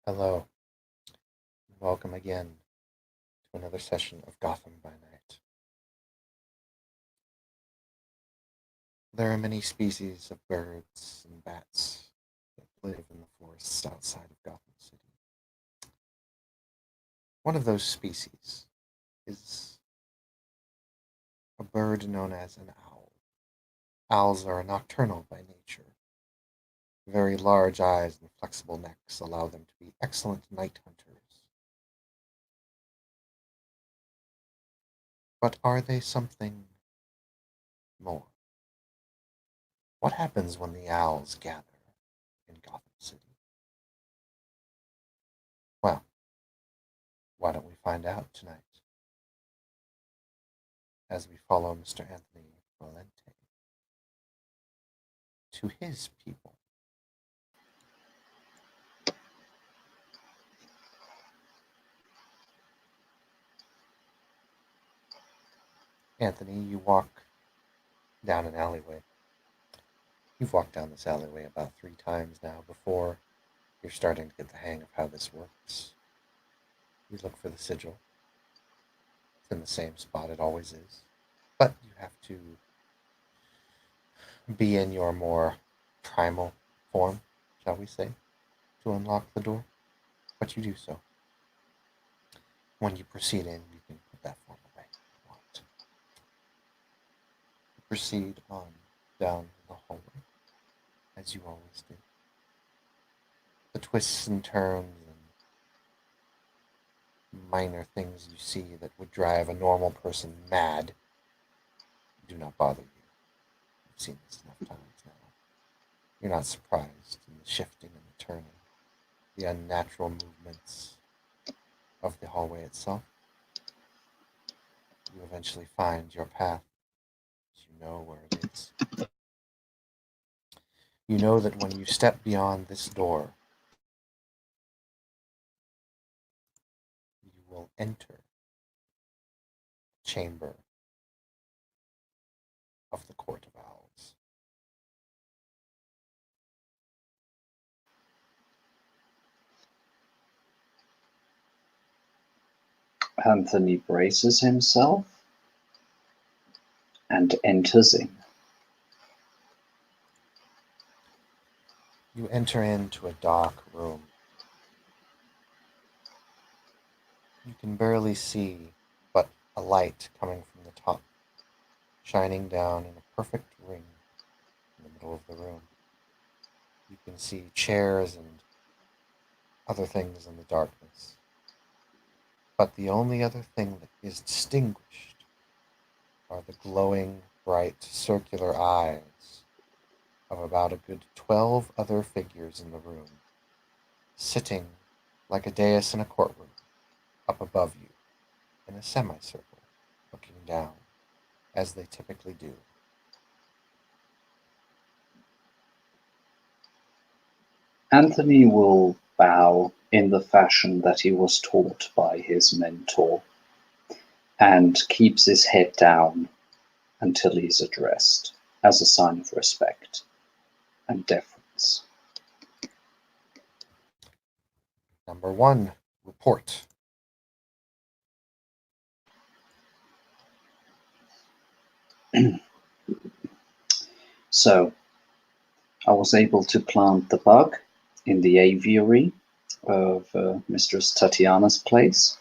Hello, and welcome again to another session of Gotham by Night. There are many species of birds and bats that live in the forests outside of Gotham City. One of those species is a bird known as an owl. Owls are nocturnal by nature. Very large eyes and flexible necks allow them to be excellent night hunters. But are they something more? What happens when the owls gather in Gotham City? Well, why don't we find out tonight as we follow Mr. Anthony Valente to his people? Anthony, you walk down an alleyway. You've walked down this alleyway about 3 times now before you're starting to get the hang of how this works. You look for the sigil. It's in the same spot it always is. But you have to be in your more primal form, shall we say, to unlock the door. But you do so. When you proceed in, you can put that form away if you want. You proceed on down the hallway, as you always do. The twists and turns and minor things you see that would drive a normal person mad do not bother you. You've seen this enough times now. You're not surprised in the shifting and the turning, the unnatural movements of the hallway itself. You eventually find your path. You know where it is. You know that when you step beyond this door, you will enter the chamber of the Court of Owls. Anthony braces himself and enters in. You enter into a dark room. You can barely see but a light coming from the top, shining down in a perfect ring in the middle of the room. You can see chairs and other things in the darkness. But the only other thing that is distinguished are the glowing, bright, circular eyes of about a good 12 other figures in the room, sitting like a dais in a courtroom, up above you, in a semicircle, looking down, as they typically do. Anthony will bow in the fashion that he was taught by his mentor and keeps his head down until he's addressed as a sign of respect and deference. Number 1, report. So, I was able to plant the bug in the aviary of Mistress Tatiana's place.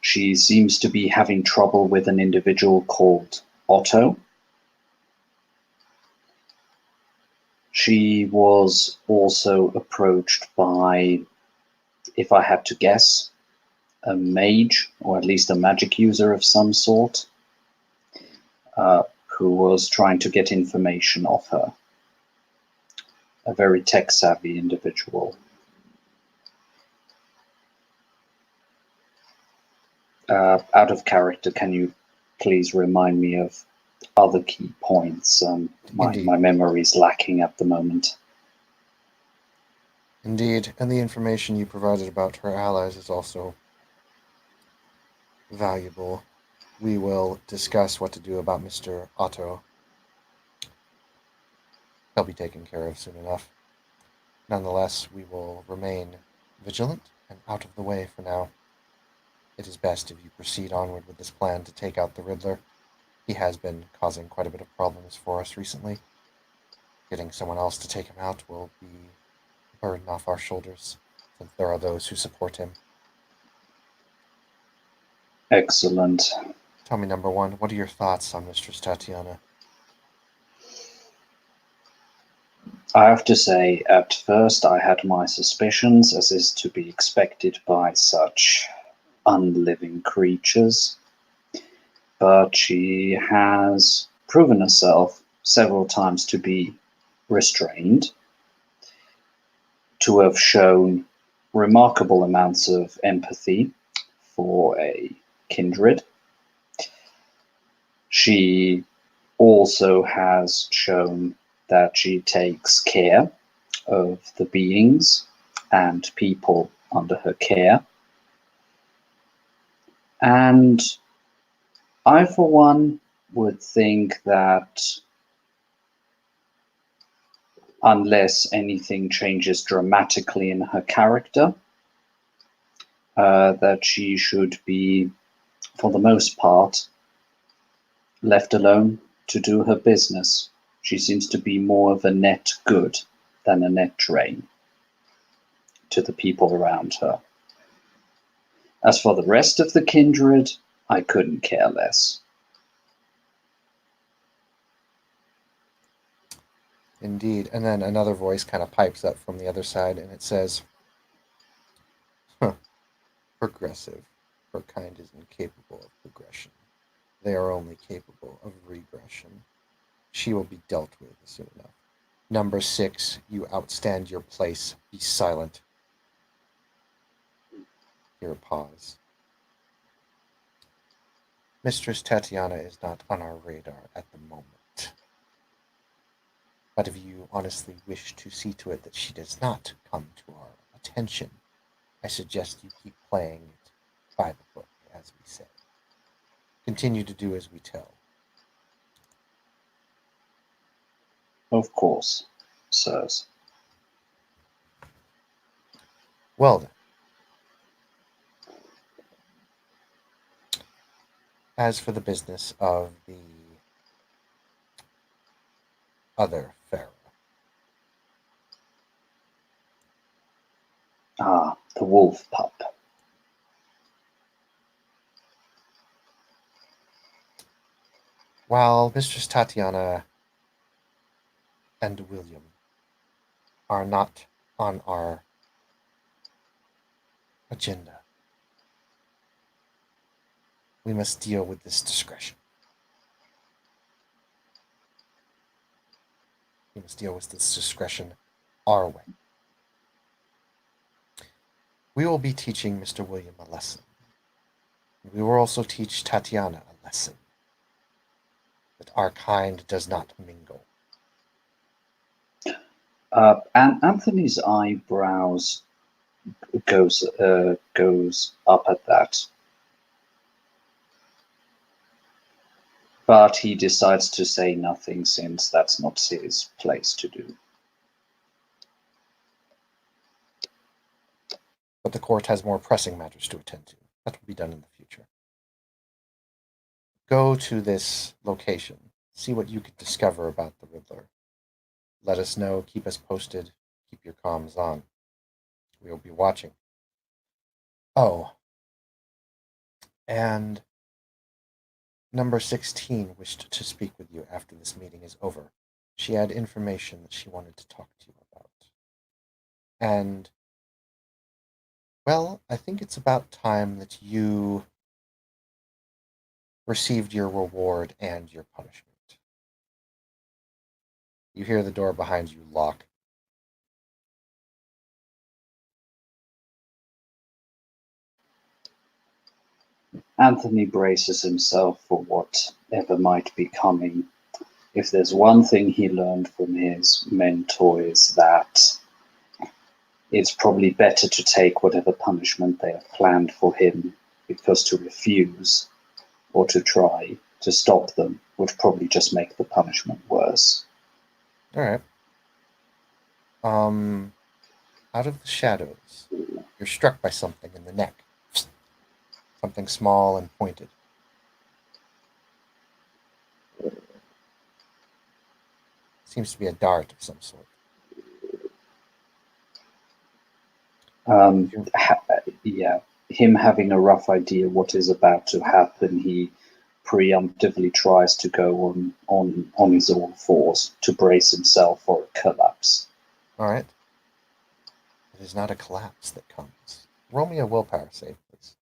She seems to be having trouble with an individual called Otto. She was also approached by, if I had to guess, a mage, or at least a magic user of some sort, who was trying to get information off her. A very tech-savvy individual. Out of character, can you please remind me of other key points? My memory is lacking at the moment. Indeed, and the information you provided about her allies is also valuable. We will discuss what to do about Mr. Otto. He'll be taken care of soon enough. Nonetheless, we will remain vigilant and out of the way for now. It is best if you proceed onward with this plan to take out the Riddler. He has been causing quite a bit of problems for us recently. Getting someone else to take him out will be a burden off our shoulders, since there are those who support him. Excellent. Tell me, number one, what are your thoughts on Mistress Tatiana? I have to say, at first I had my suspicions, as is to be expected by such unliving creatures, but she has proven herself several times to be restrained, to have shown remarkable amounts of empathy for a kindred. She also has shown that she takes care of the beings and people under her care. And I, for one, would think that unless anything changes dramatically in her character, that she should be, for the most part, left alone to do her business. She seems to be more of a net good than a net drain to the people around her. As for the rest of the kindred, I couldn't care less. Indeed. And then another voice kind of pipes up from the other side, and it says, progressive. Her kind is incapable of progression. They are only capable of regression. She will be dealt with soon enough. Number 6, you outstand your place. Be silent. Here a pause. Mistress Tatiana is not on our radar at the moment. But if you honestly wish to see to it that she does not come to our attention, I suggest you keep playing it by the book, as we say. Continue to do as we tell. Of course, sirs. Well then. As for the business of the other pharaoh. Ah, the wolf pup. While Mistress Tatiana and William are not on our agenda, we must deal with this discretion. We must deal with this discretion our way. We will be teaching Mr. William a lesson. We will also teach Tatiana a lesson. That our kind does not mingle. And Anthony's eyebrows goes up at that. But he decides to say nothing, since that's not his place to do. But the court has more pressing matters to attend to. That will be done in the future. Go to this location. See what you could discover about the Riddler. Let us know. Keep us posted. Keep your comms on. We will be watching. Oh. And number 16 wished to speak with you after this meeting is over. She had information that she wanted to talk to you about. And, well, I think it's about time that you received your reward and your punishment. You hear the door behind you lock. Anthony braces himself for whatever might be coming. If there's one thing he learned from his mentor, is that it's probably better to take whatever punishment they have planned for him, because to refuse or to try to stop them would probably just make the punishment worse. All right. out of the shadows, you're struck by something in the neck. Something small and pointed. Seems to be a dart of some sort. Yeah, him having a rough idea what is about to happen, he preemptively tries to go on his own fours to brace himself for a collapse. All right. It is not a collapse that comes. Roll me a willpower save, please.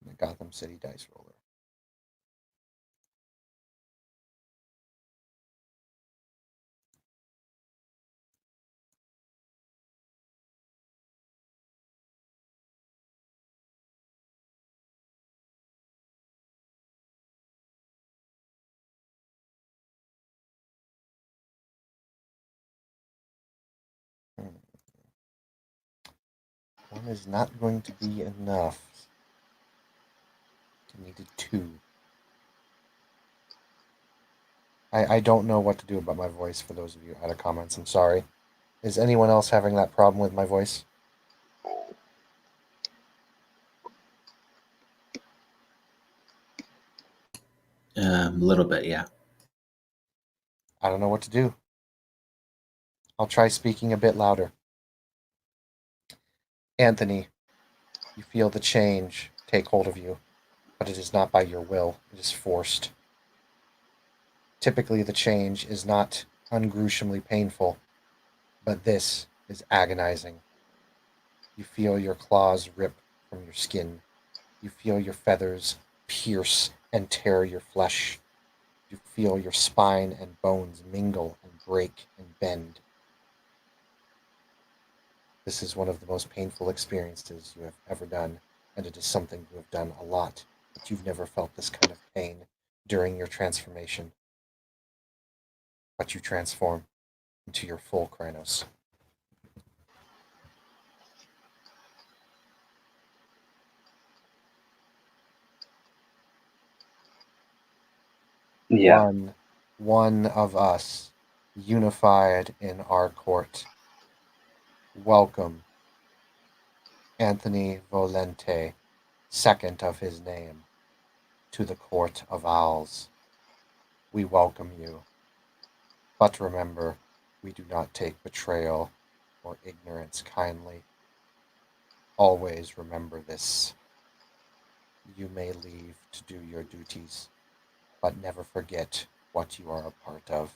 The Gotham City dice roller. One is not going to be enough. You needed 2. I don't know what to do about my voice for those of you out of comments. I'm sorry. Is anyone else having that problem with my voice? A little bit, yeah. I don't know what to do. I'll try speaking a bit louder. Anthony, you feel the change take hold of you, but it is not by your will. It is forced. Typically, the change is not ungruesomely painful, but this is agonizing. You feel your claws rip from your skin. You feel your feathers pierce and tear your flesh. You feel your spine and bones mingle and break and bend. This is one of the most painful experiences you have ever done, and it is something you have done a lot, but you've never felt this kind of pain during your transformation. But you transform into your full Krynos. Yeah. One of us, unified in our court. Welcome, Anthony Volente, second of his name, to the Court of Owls. We welcome you. But remember, we do not take betrayal or ignorance kindly. Always remember this. You may leave to do your duties, but never forget what you are a part of.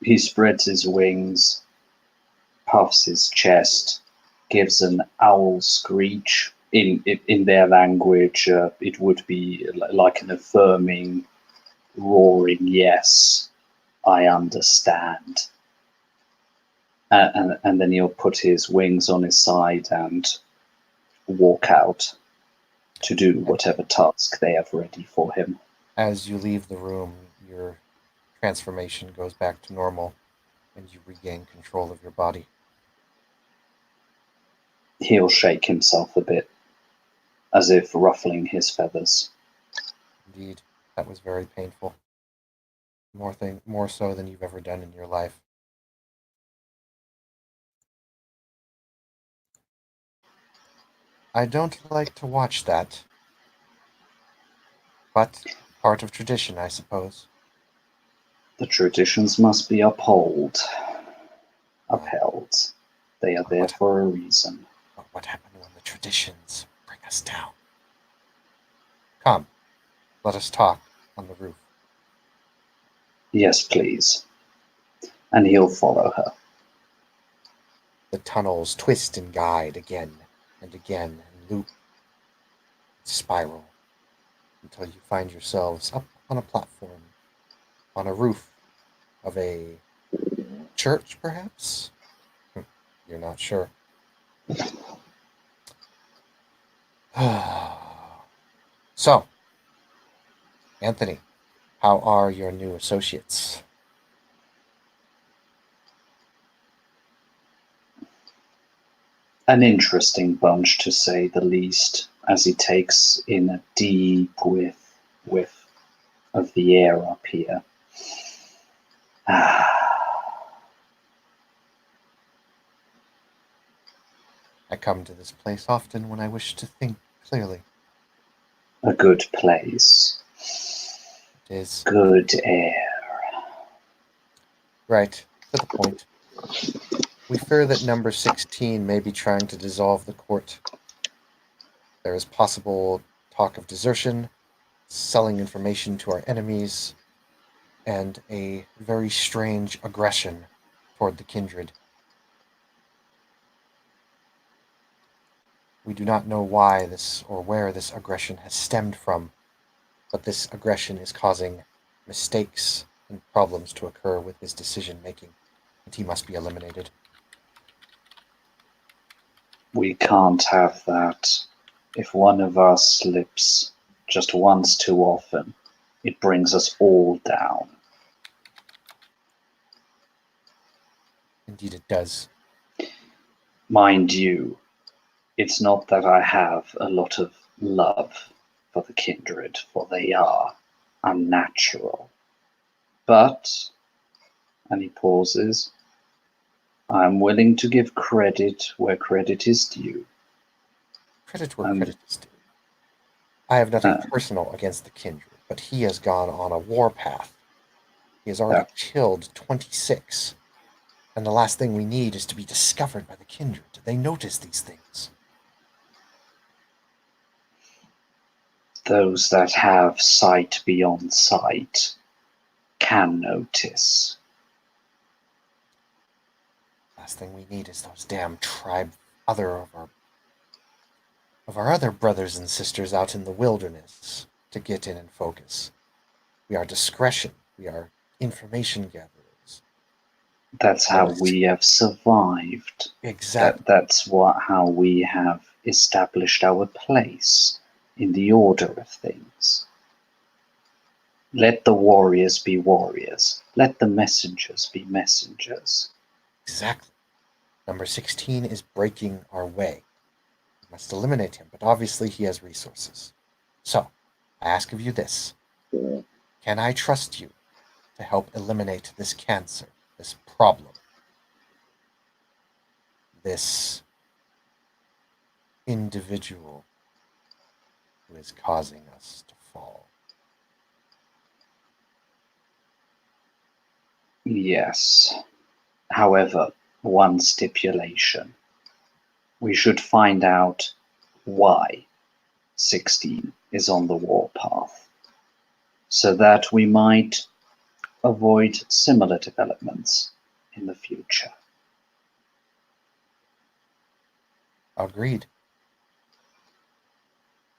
He spreads his wings, puffs his chest, gives an owl screech. In their language, it would be like an affirming, roaring yes, I understand. And then he'll put his wings on his side and walk out to do whatever task they have ready for him. As you leave the room, your transformation goes back to normal, and you regain control of your body. He'll shake himself a bit, as if ruffling his feathers. Indeed, that was very painful. More so than you've ever done in your life. I don't like to watch that, but part of tradition, I suppose. The traditions must be upheld. They are there for a reason. But what happened when the traditions bring us down? Come, let us talk on the roof. Yes, please. And he'll follow her. The tunnels twist and guide again and again and loop, spiral, until you find yourselves up on a platform, on a roof of a church, perhaps? You're not sure. So, Anthony, how are your new associates? An interesting bunch, to say the least, as he takes in a deep whiff of the air up here. I come to this place often when I wish to think clearly. A good place. It is. Good air. Right, to the point. We fear that number 16 may be trying to dissolve the court. There is possible talk of desertion, selling information to our enemies, and a very strange aggression toward the kindred. We do not know why this or where this aggression has stemmed from, but this aggression is causing mistakes and problems to occur with his decision making, and he must be eliminated. We can't have that. If one of us slips just once too often, it brings us all down. Indeed it does. Mind you, it's not that I have a lot of love for the kindred, for they are unnatural. But, and he pauses, I'm willing to give credit where credit is due. Credit where credit is due. I have nothing personal against the kindred, but he has gone on a warpath. He has already killed 26. And the last thing we need is to be discovered by the kindred. They notice these things. Those that have sight beyond sight can notice. Last thing we need is those damn of our other brothers and sisters out in the wilderness to get in and focus. We are discretion. We are information gatherers. That's how we have survived. Exactly. That's how we have established our place in the order of things. Let the warriors be warriors. Let the messengers be messengers. Exactly. Number 16 is breaking our way. We must eliminate him, but obviously he has resources. So, I ask of you this. Can I trust you to help eliminate this cancer, this problem, this individual who is causing us to fall? Yes. However, one stipulation. We should find out why 16 is on the warpath, so that we might avoid similar developments in the future. Agreed.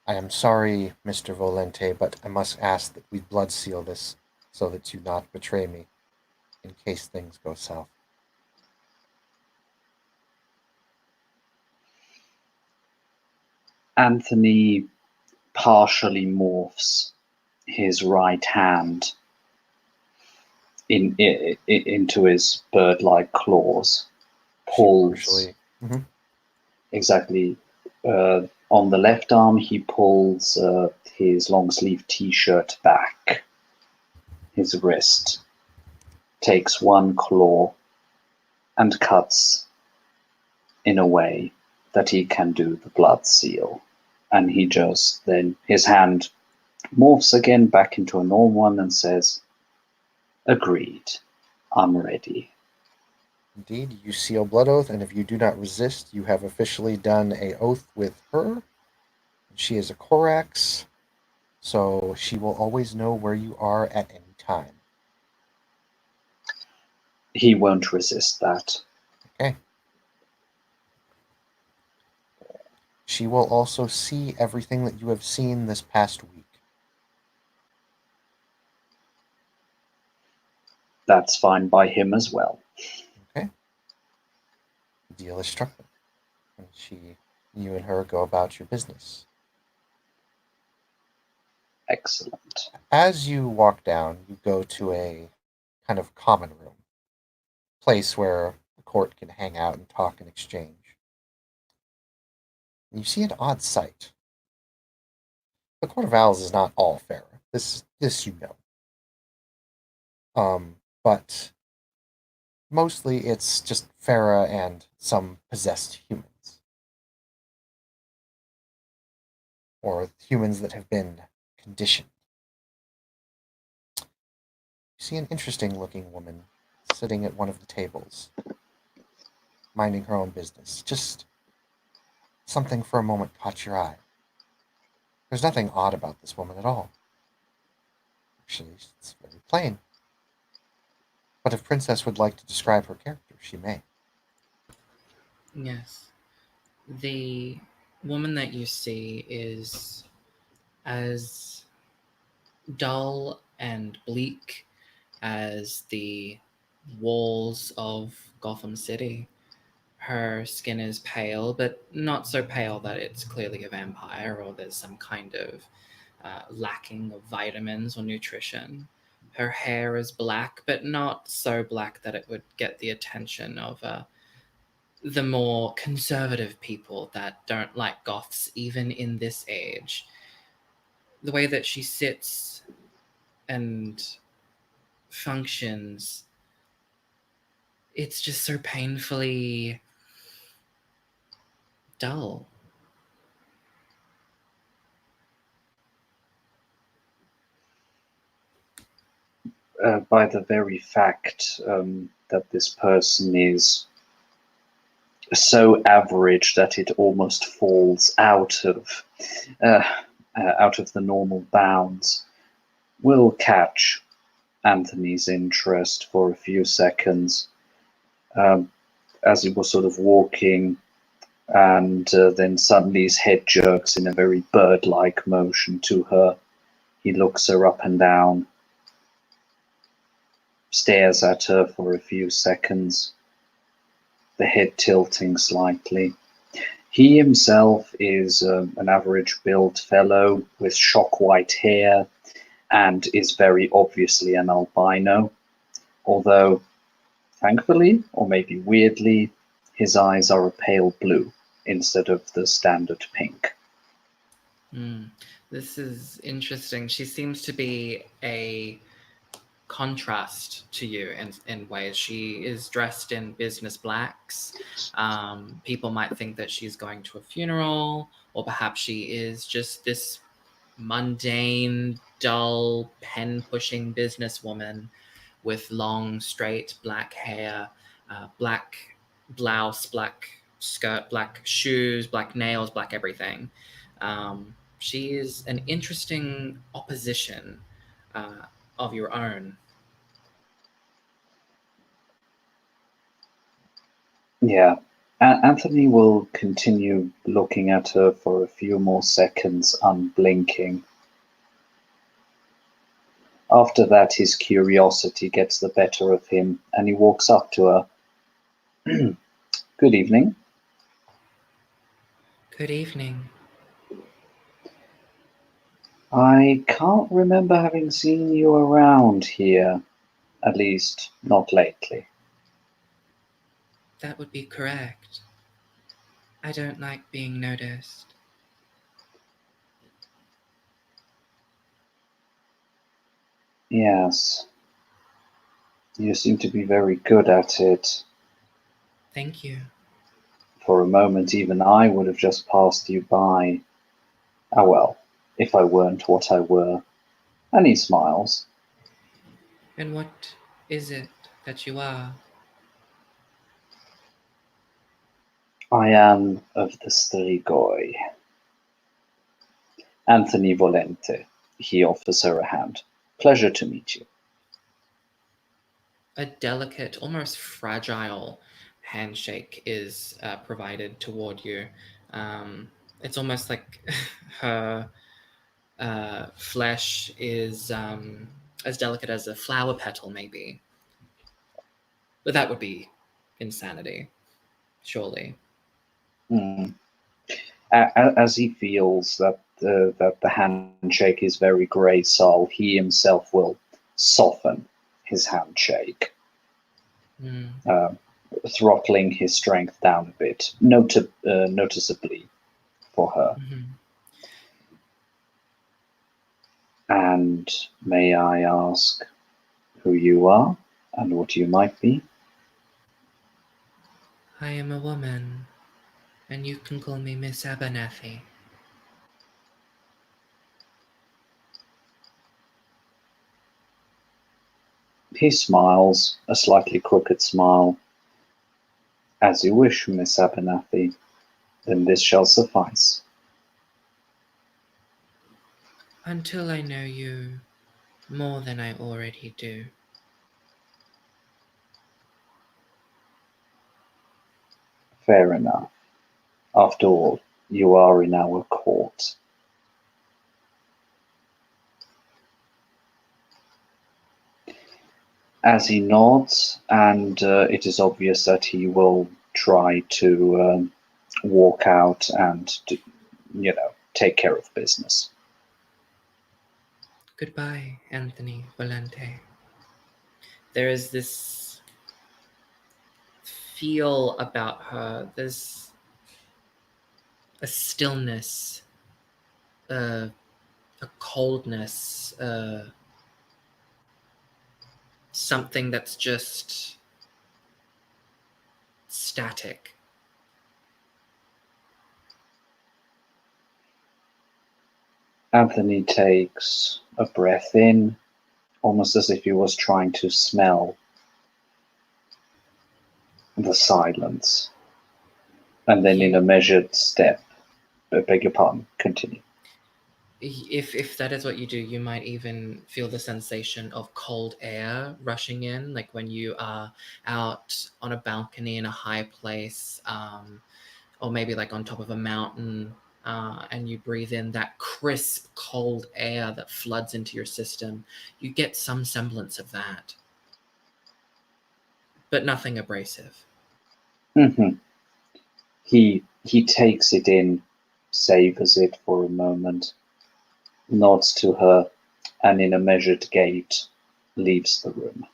I am sorry, Mr. Volente, but I must ask that we blood seal this so that you not betray me in case things go south. Anthony partially morphs his right hand into his bird-like claws, pulls exactly on the left arm. He pulls his long-sleeve T-shirt back, his wrist, takes one claw and cuts in a way that he can do the blood seal. And he just then, his hand morphs again back into a normal one and says, agreed, I'm ready. Indeed, you seal blood oath, and if you do not resist, you have officially done a oath with her. She is a Corax, so she will always know where you are at any time. He won't resist that. Okay. She will also see everything that you have seen this past week. That's fine by him as well. Okay. The deal is struck then. And you and her go about your business. Excellent. As you walk down, you go to a kind of common room, place where the court can hang out and talk and exchange. And you see an odd sight. The Court of Owls is not all Farah. This you know. But mostly it's just Farah and some possessed humans. Or humans that have been conditioned. You see an interesting looking woman sitting at one of the tables, minding her own business. Just something for a moment caught your eye. There's nothing odd about this woman at all. Actually, it's very plain. But if Princess would like to describe her character, she may. Yes. The woman that you see is as dull and bleak as the walls of Gotham City. Her skin is pale, but not so pale that it's clearly a vampire or there's some kind of lacking of vitamins or nutrition. Her hair is black, but not so black that it would get the attention of the more conservative people that don't like goths, even in this age. The way that she sits and functions, it's just so painfully dull. By the very fact that this person is so average that it almost falls out of the normal bounds, will catch Anthony's interest for a few seconds as he was sort of walking, and then suddenly his head jerks in a very bird-like motion to her. He looks her up and down, stares at her for a few seconds, the head tilting slightly. He himself is an average-built fellow with shock-white hair and is very obviously an albino, although thankfully, or maybe weirdly, his eyes are a pale blue instead of the standard pink. This is interesting. She seems to be a contrast to you in ways. She is dressed in business blacks. People might think that she's going to a funeral, or perhaps she is just this mundane, dull, pen-pushing businesswoman with long, straight black hair, black blouse, black skirt, black shoes, black nails, black everything. She is an interesting opposition of your own. Yeah. Anthony will continue looking at her for a few more seconds, unblinking. After that, his curiosity gets the better of him, and he walks up to her. Good evening. Good evening. I can't remember having seen you around here, at least not lately. That would be correct. I don't like being noticed. Yes. You seem to be very good at it. Thank you. For a moment, even I would have just passed you by. Ah well, if I weren't what I were. And he smiles. And what is it that you are? I am of the Strigoi. Anthony Volente. He offers her a hand. Pleasure to meet you. A delicate, almost fragile handshake is provided toward you. It's almost like her flesh is as delicate as a flower petal, maybe. But that would be insanity, surely. As he feels that the handshake is very graceful, he himself will soften his handshake, throttling his strength down a bit, noticeably, for her. Mhm. And may I ask who you are and what you might be? I am a woman, and you can call me Miss Abernathy. He smiles, a slightly crooked smile. As you wish, Miss Abernathy, then this shall suffice. Until I know you more than I already do. Fair enough. After all, you are in our court. As he nods, and it is obvious that he will try to walk out and, take care of business. Goodbye, Anthony Valente. There is this feel about her. There's a stillness, a coldness, something that's just static. Anthony takes a breath in, almost as if he was trying to smell the silence. And then in a measured step, I beg your pardon, continue. If that is what you do, you might even feel the sensation of cold air rushing in, like when you are out on a balcony in a high place, or maybe like on top of a mountain, and you breathe in that crisp, cold air that floods into your system. You get some semblance of that, but nothing abrasive. Mm-hmm. He takes it in, savors it for a moment, nods to her, and in a measured gait leaves the room.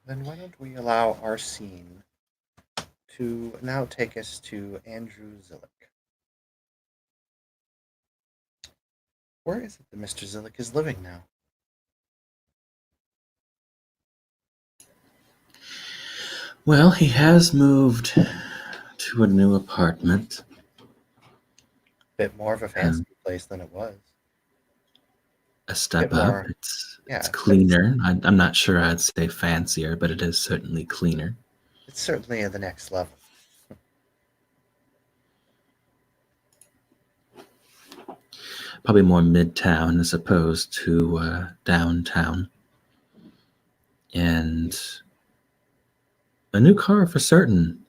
Then why don't we allow our scene to now take us to Andrew Zillick. Where is it that Mr. Zillick is living now? Well, he has moved to a new apartment. Bit more of a fancy place than it was. A step Bit up. more, It's yeah, cleaner. I'm not sure I'd say fancier, but it is certainly cleaner. It's certainly at the next level. Probably more midtown as opposed to downtown. And a new car for certain.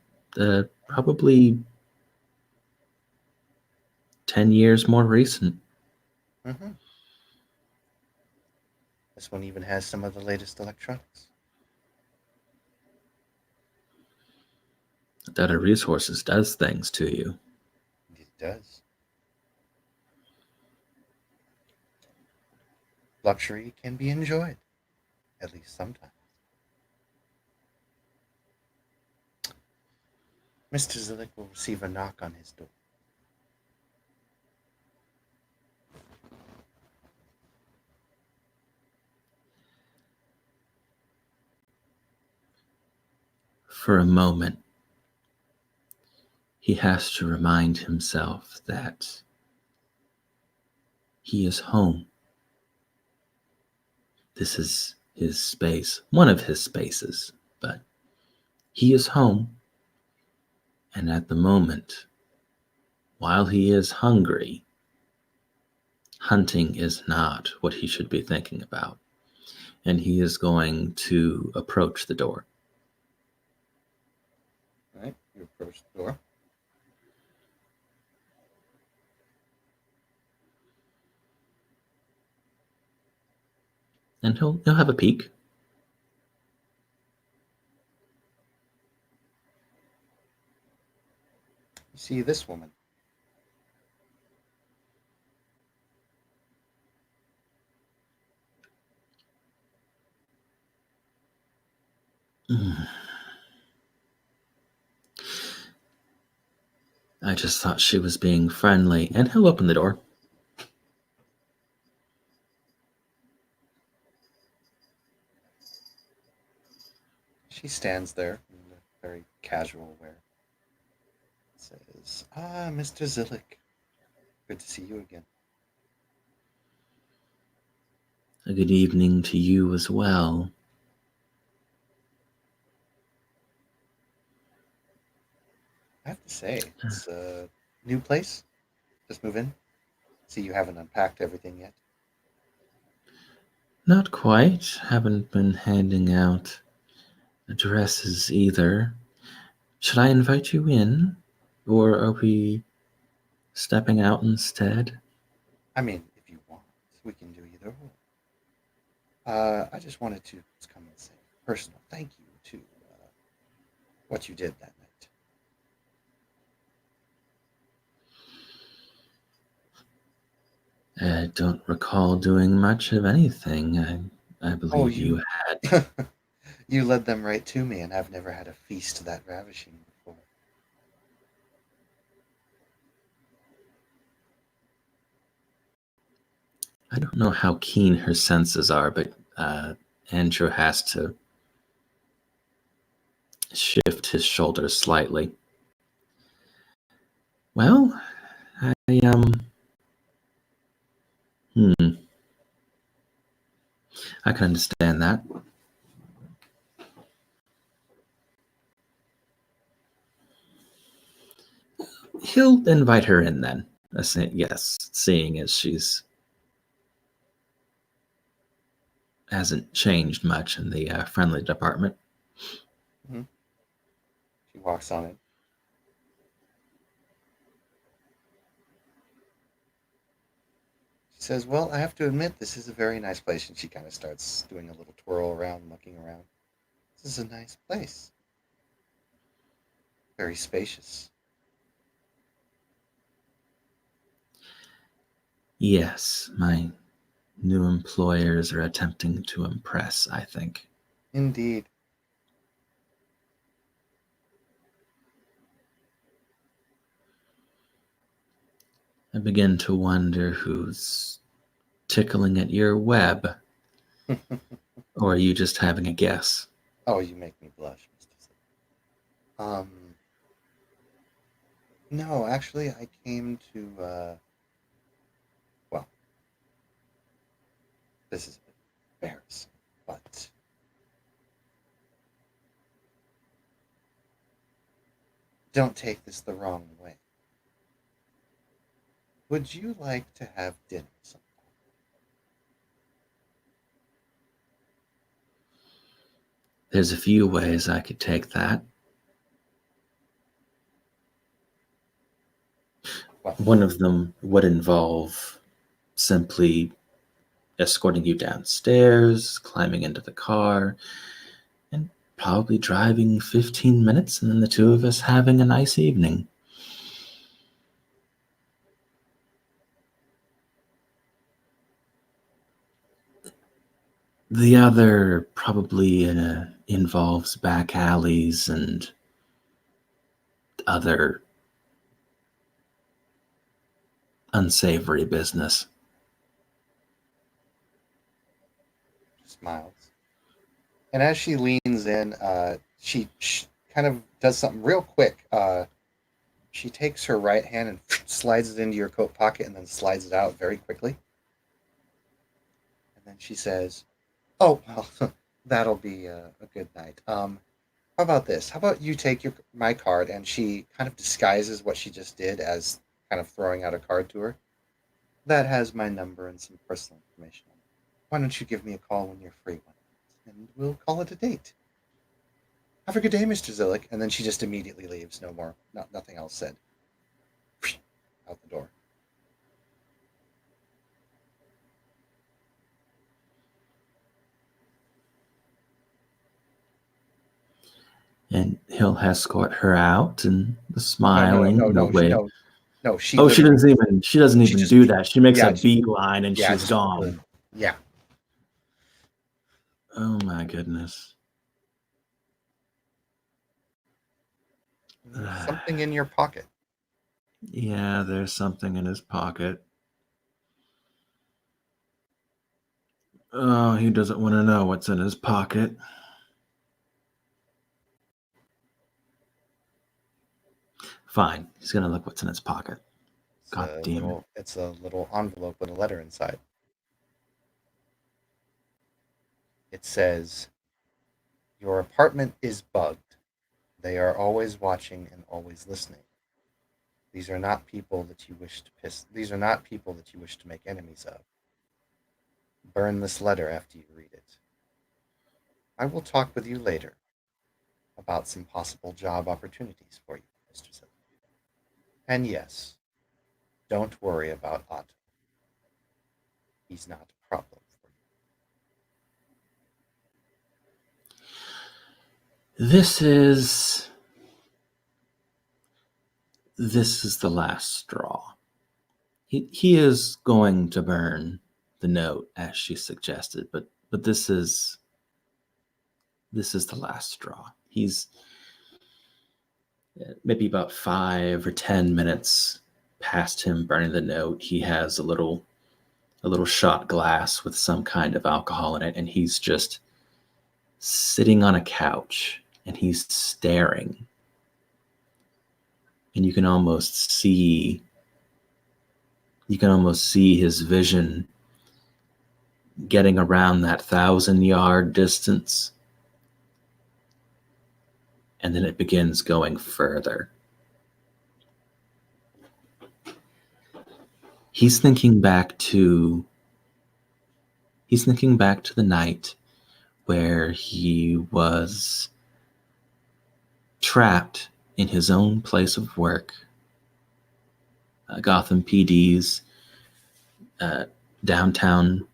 Probably 10 years more recent. Mm-hmm. This one even has some of the latest electronics. Data Resources does things to you. It does. Luxury can be enjoyed, at least sometimes. Mr. Zillick will receive a knock on his door. For a moment, he has to remind himself that he is home. This is his space, one of his spaces, but he is home. And at the moment, while he is hungry, hunting is not what he should be thinking about. And he is going to approach the door. All right, you approach the door. and he'll have a peek. You see this woman. I just thought she was being friendly, and he'll open the door. She stands there in a very casual wear. Says, Mr. Zillick. Good to see you again. A good evening to you as well. I have to say, it's a new place. Just move in. See, you haven't unpacked everything yet. Not quite. Haven't been handing out addresses either. Should I invite you in? Or are we stepping out instead? I mean, if you want, we can do either or. I just wanted to just come and say a personal thank you to what you did that night. I don't recall doing much of anything. I believe you had. You led them right to me, and I've never had a feast that ravishing before. I don't know how keen her senses are, but Andrew has to shift his shoulders slightly. Well, I I can understand that. He'll invite her in then. Yes, seeing as she's hasn't changed much in the friendly department. Mm-hmm. She walks on in. She says, well, I have to admit, this is a very nice place. And she kind of starts doing a little twirl around, looking around. This is a nice place. Very spacious. Yes, my new employers are attempting to impress, I think. Indeed. I begin to wonder who's tickling at your web. Or are you just having a guess? Oh, you make me blush, Mr. Zip. No, actually, I came to, well, this is a bit embarrassing, but don't take this the wrong way. Would you like to have dinner sometime? There's a few ways I could take that. Well, One of them would involve simply escorting you downstairs, climbing into the car, and probably driving 15 minutes, and then the two of us having a nice evening. The other probably involves back alleys and other unsavory business. smiles. And as she leans in, she kind of does something real quick. She takes her right hand and slides it into your coat pocket and then slides it out very quickly. And then she says, oh, well, that'll be a good night. How about this? How about you take my card? And she kind of disguises what she just did as kind of throwing out a card to her. That has my number and some personal information on it. Why don't you give me a call when you're free one night, and we'll call it a date. Have a good day, Mr. Zillick. And then she just immediately leaves. No more. Nothing else said. Out the door. And he'll escort her out, and the No, smiling, no, the no, way. no. She Oh, she literally, doesn't she even just, do that. She makes yeah, a beeline and yeah, she's just gone. boom. Yeah. Oh my goodness. There's something in your pocket. Yeah, there's something in his pocket. Oh, he doesn't want to know what's in his pocket. Fine. He's gonna look what's in his pocket. God damn it. It's a little envelope with a letter inside. It says, "Your apartment is bugged. They are always watching and always listening. These are not people that you wish to These are not people that you wish to make enemies of. Burn this letter after you read it. I will talk with you later about some possible job opportunities for you, Mr. Silver. And yes, don't worry about Otto. He's not a problem for you." This is the last straw. He is going to burn the note as she suggested, but this is the last straw. He's maybe about 5 or 10 minutes past him burning the note. He has a little shot glass with some kind of alcohol in it, and he's just sitting on a couch and he's staring. And you can almost see his vision getting around that 1,000-yard distance. And then it begins going further. He's thinking back to the night where he was trapped in his own place of work, Gotham PD's downtown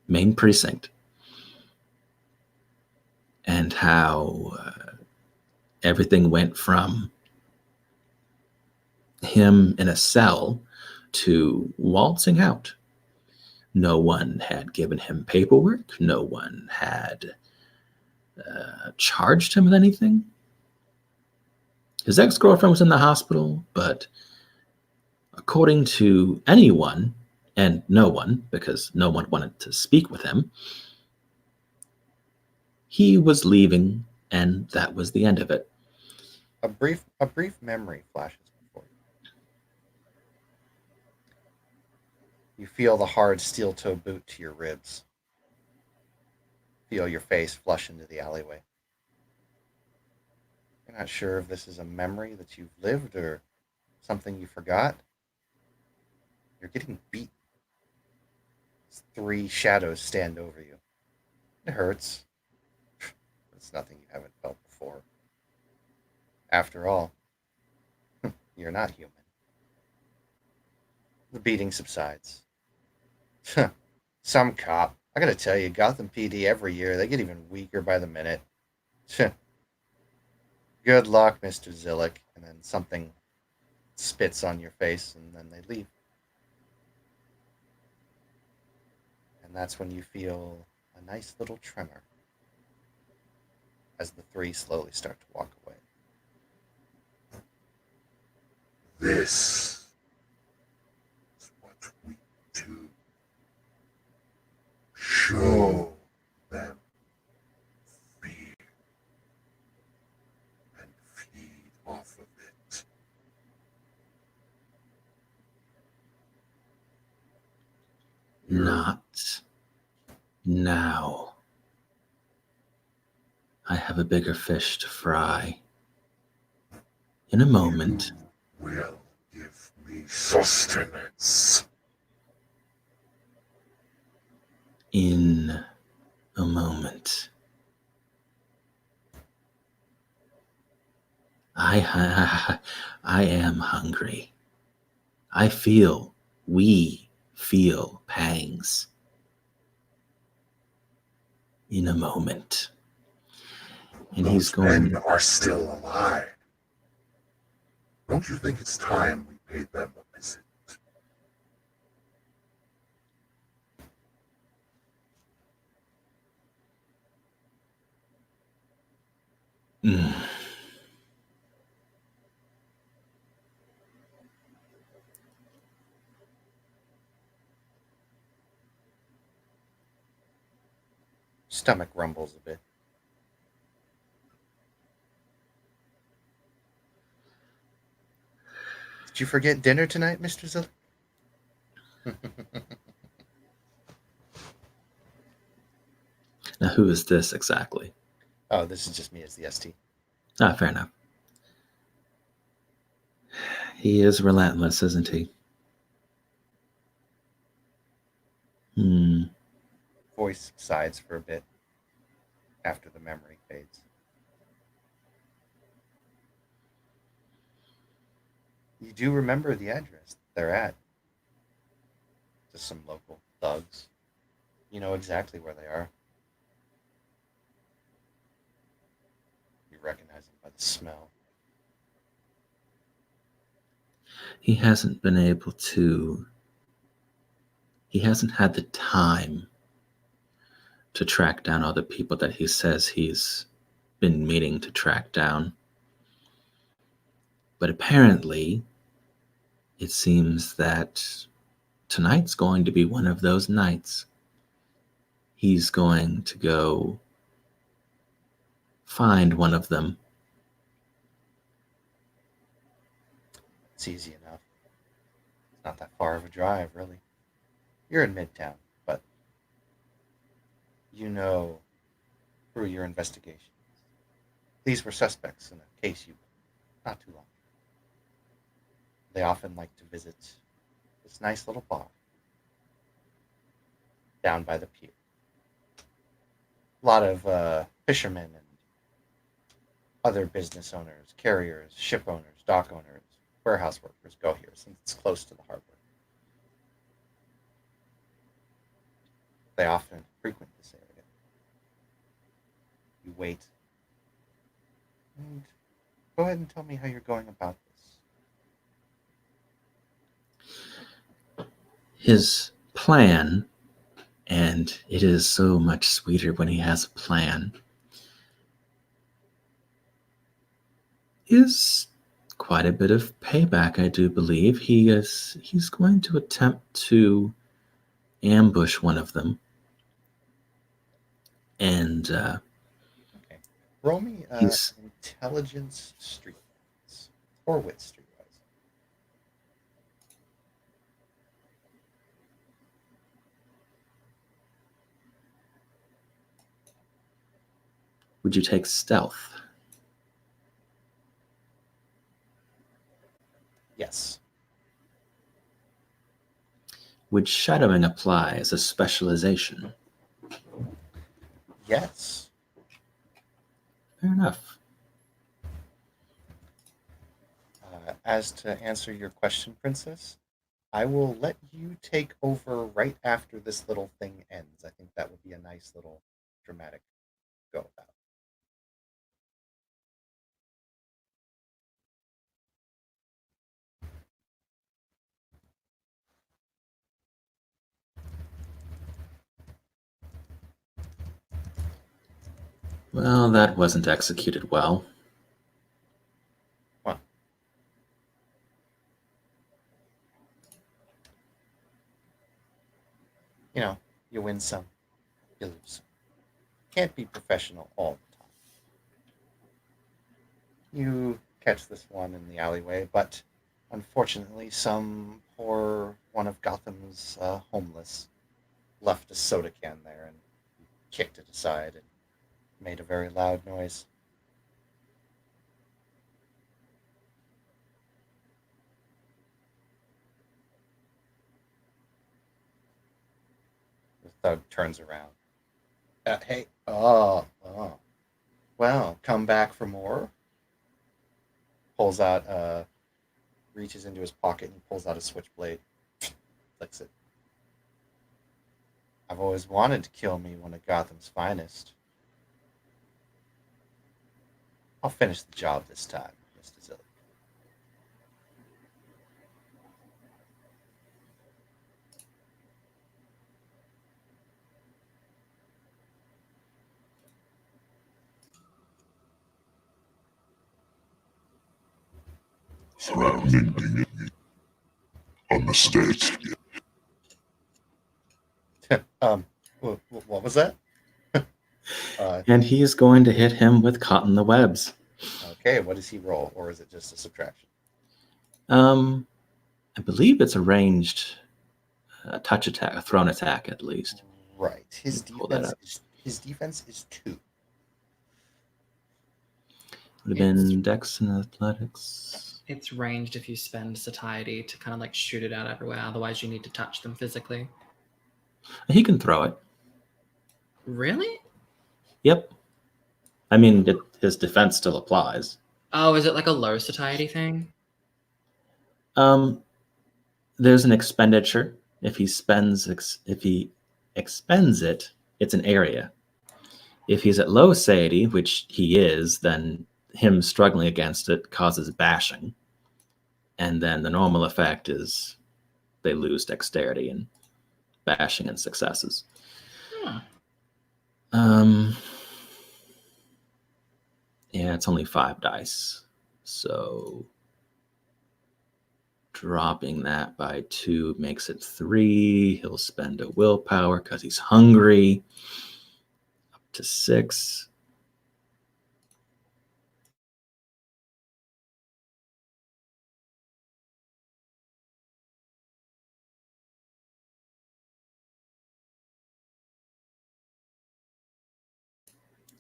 main precinct, and how everything went from him in a cell to waltzing out. No one had given him paperwork. No one had charged him with anything. His ex-girlfriend was in the hospital, but according to anyone, and no one, because no one wanted to speak with him, he was leaving, and that was the end of it. A brief memory flashes before you. You feel the hard steel-toe boot to your ribs. Feel your face flush into the alleyway. You're not sure if this is a memory that you've lived or something you forgot. You're getting beat. 3 shadows stand over you. It hurts. It's nothing you haven't felt before. After all, you're not human. The beating subsides. Some cop. I gotta tell you, Gotham PD every year, they get even weaker by the minute. Good luck, Mr. Zillick. And then something spits on your face, and then they leave. And that's when you feel a nice little tremor as the 3 slowly start to walk away. This is what we do. Show them fear and feed off of it. Not now. I have a bigger fish to fry. In a moment. You will give me sustenance. In a moment. I am hungry. We feel pangs. In a moment. And he's Those men going. are still alive. Don't you think it's time we paid them a visit? Mm. Stomach rumbles a bit. Did you forget dinner tonight, Mr. Zillick? Now, who is this exactly? Oh, this is just me as the ST. Ah, fair enough. He is relentless, isn't he? Hmm. Voice subsides for a bit after the memory fades. You do remember the address they're at. Just some local thugs. You know exactly where they are. You recognize them by the smell. He hasn't been able to. He hasn't had the time to track down all the people that he says he's been meaning to track down. But apparently, it seems that tonight's going to be one of those nights. He's going to go find one of them. It's easy enough. It's not that far of a drive, really. You're in Midtown, but you know through your investigation. These were suspects in a case you not too long ago. They often like to visit this nice little bar down by the pier. A lot of fishermen and other business owners, carriers, ship owners, dock owners, warehouse workers go here since it's close to the harbor. They often frequent this area. You wait and go ahead and tell me how you're going about this. His plan, and it is so much sweeter when he has a plan, is quite a bit of payback, I do believe. He's going to attempt to ambush one of them. And Okay. Roll me he's intelligence streetwise or wit streetwise. would you take stealth? Yes. Would shadowing apply as a specialization? Yes. Fair enough. As to answer your question, Princess, I will let you take over right after this little thing ends. I think that would be a nice little dramatic go about. Well, that wasn't executed well. Well, you know, you win some, you lose some. Can't be professional all the time. You catch this one in the alleyway, but unfortunately, some poor one of Gotham's homeless left a soda can there and kicked it aside and made a very loud noise. The thug turns around. Hey, oh. Well, come back for more? Pulls out, reaches into his pocket and pulls out a switchblade. Flicks it. I've always wanted to kill me one of Gotham's finest. I'll finish the job this time, Mr. Zilli. Surrounding a mistake. What was that? And he is going to hit him with caught in the webs. Okay, what does he roll, or is it just a subtraction? I believe it's a ranged touch attack, a thrown attack at least. Right. His Pull that defense is 2. Would have been Dex and Athletics. It's ranged if you spend satiety to kind of like shoot it out everywhere. Otherwise, you need to touch them physically. He can throw it. Really? Yep. I mean, his defense still applies. Oh, is it like a low satiety thing? There's an expenditure. If he expends it, it's an area. If he's at low satiety, which he is, then him struggling against it causes bashing. And then the normal effect is they lose dexterity and bashing and successes. Huh. Yeah, it's only 5 dice. So dropping that by 2 makes it 3. He'll spend a willpower because he's hungry. Up to 6.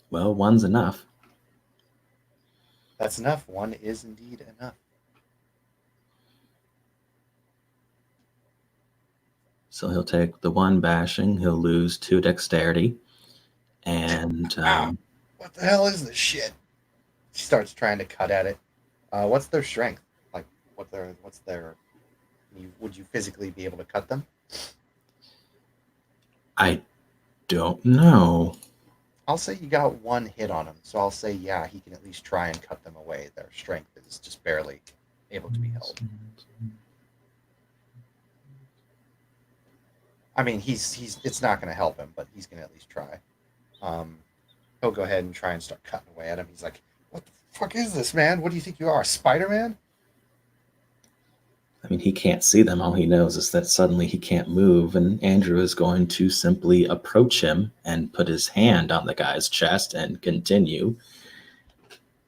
Well, 1's enough. That's enough. 1 is indeed enough. So he'll take the 1 bashing. He'll lose 2 dexterity. And What the hell is this shit? She starts trying to cut at it. What's their strength? Like, what's their? Would you physically be able to cut them? I don't know. I'll say you got 1 hit on him, so I'll say yeah, he can at least try and cut them away. Their strength is just barely able to be held. I mean, he's it's not going to help him, but he's going to at least try. He'll go ahead and try and start cutting away at him. He's like, "What the fuck is this, man? What do you think you are, Spider-Man?" I mean, he can't see them. All he knows is that suddenly he can't move, and Andrew is going to simply approach him and put his hand on the guy's chest and continue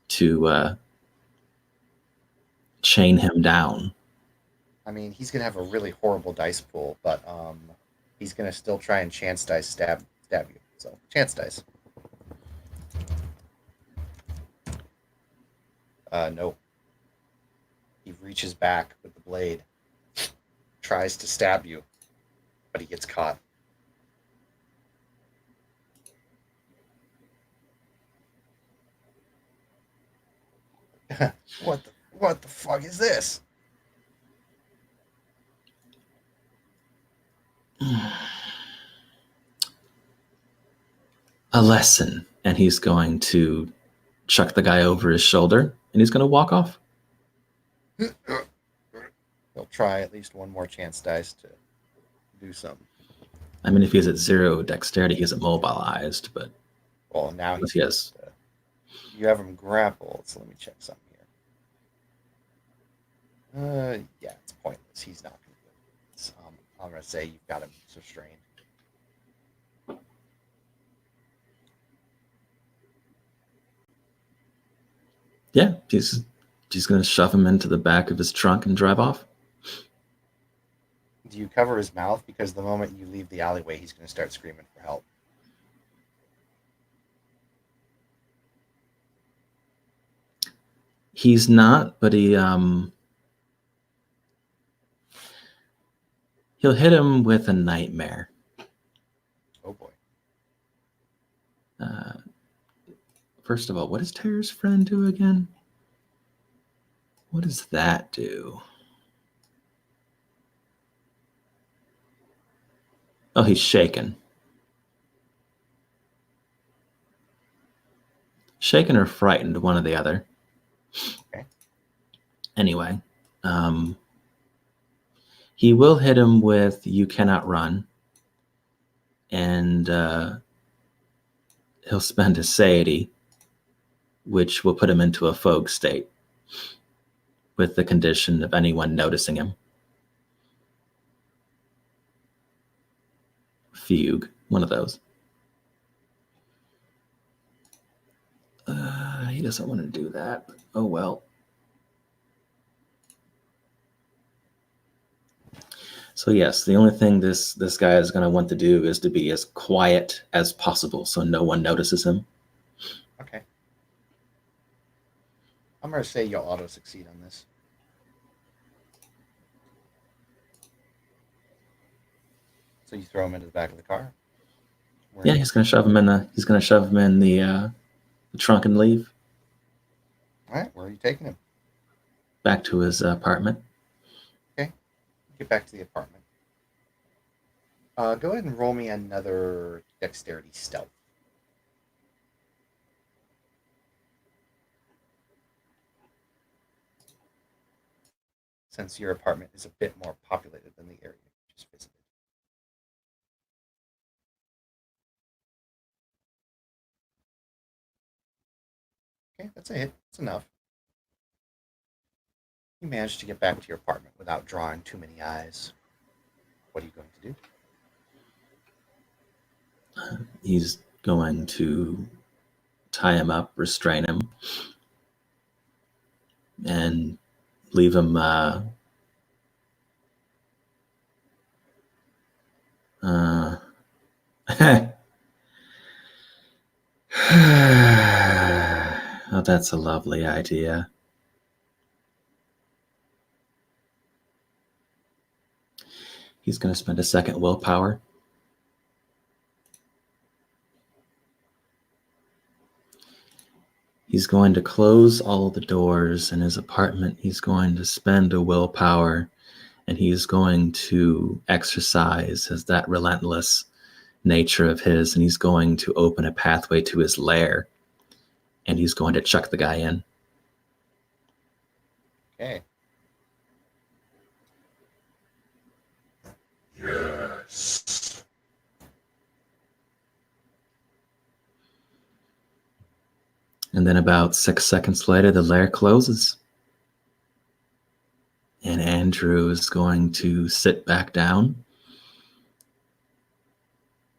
to chain him down. I mean, he's going to have a really horrible dice pool, but he's going to still try and chance dice stab you. So, chance dice. Nope. He reaches back with the blade, tries to stab you, but he gets caught. What the fuck is this? A lesson. And he's going to chuck the guy over his shoulder, and he's going to walk off. He'll try at least 1 more chance dice to do something. I mean, if he's at 0 dexterity, he's immobilized, but Well, now he has. You have him grappled, so let me check something here. Yeah, it's pointless. He's not going to do it. I'm going to say you've got him restrained. Yeah, he's going to shove him into the back of his trunk and drive off. Do you cover his mouth? Because the moment you leave the alleyway, he's going to start screaming for help. He's not, but he'll hit him with a nightmare. Oh boy. First of all, what does Terror's friend do again? What does that do? Oh, he's shaken. shaken or frightened, one or the other. Okay. Anyway, he will hit him with "You Cannot Run," and he'll spend a satiety, which will put him into a fog state, with the condition of anyone noticing him. Fugue, one of those. He doesn't want to do that. Oh well. So yes, the only thing this guy is going to want to do is to be as quiet as possible, so no one notices him. Okay. I'm going to say you'll auto succeed on this. So you throw him into the back of the car. Yeah, he's going to shove him in the trunk and leave All right. Where are you taking him? back to his apartment. Get back to the apartment. Go ahead and roll me another dexterity stealth. Since your apartment is a bit more populated than the area you just visited. Okay, that's a hit. That's enough. You managed to get back to your apartment without drawing too many eyes. What are you going to do? He's going to tie him up, restrain him, and leave him oh, that's a lovely idea. He's going to spend a second willpower. He's going to close all the doors in his apartment. He's going to spend a willpower, and he's going to exercise that relentless nature of his, and he's going to open a pathway to his lair, and he's going to chuck the guy in. Okay. Yes. And then about 6 seconds later, the lair closes. And Andrew is going to sit back down.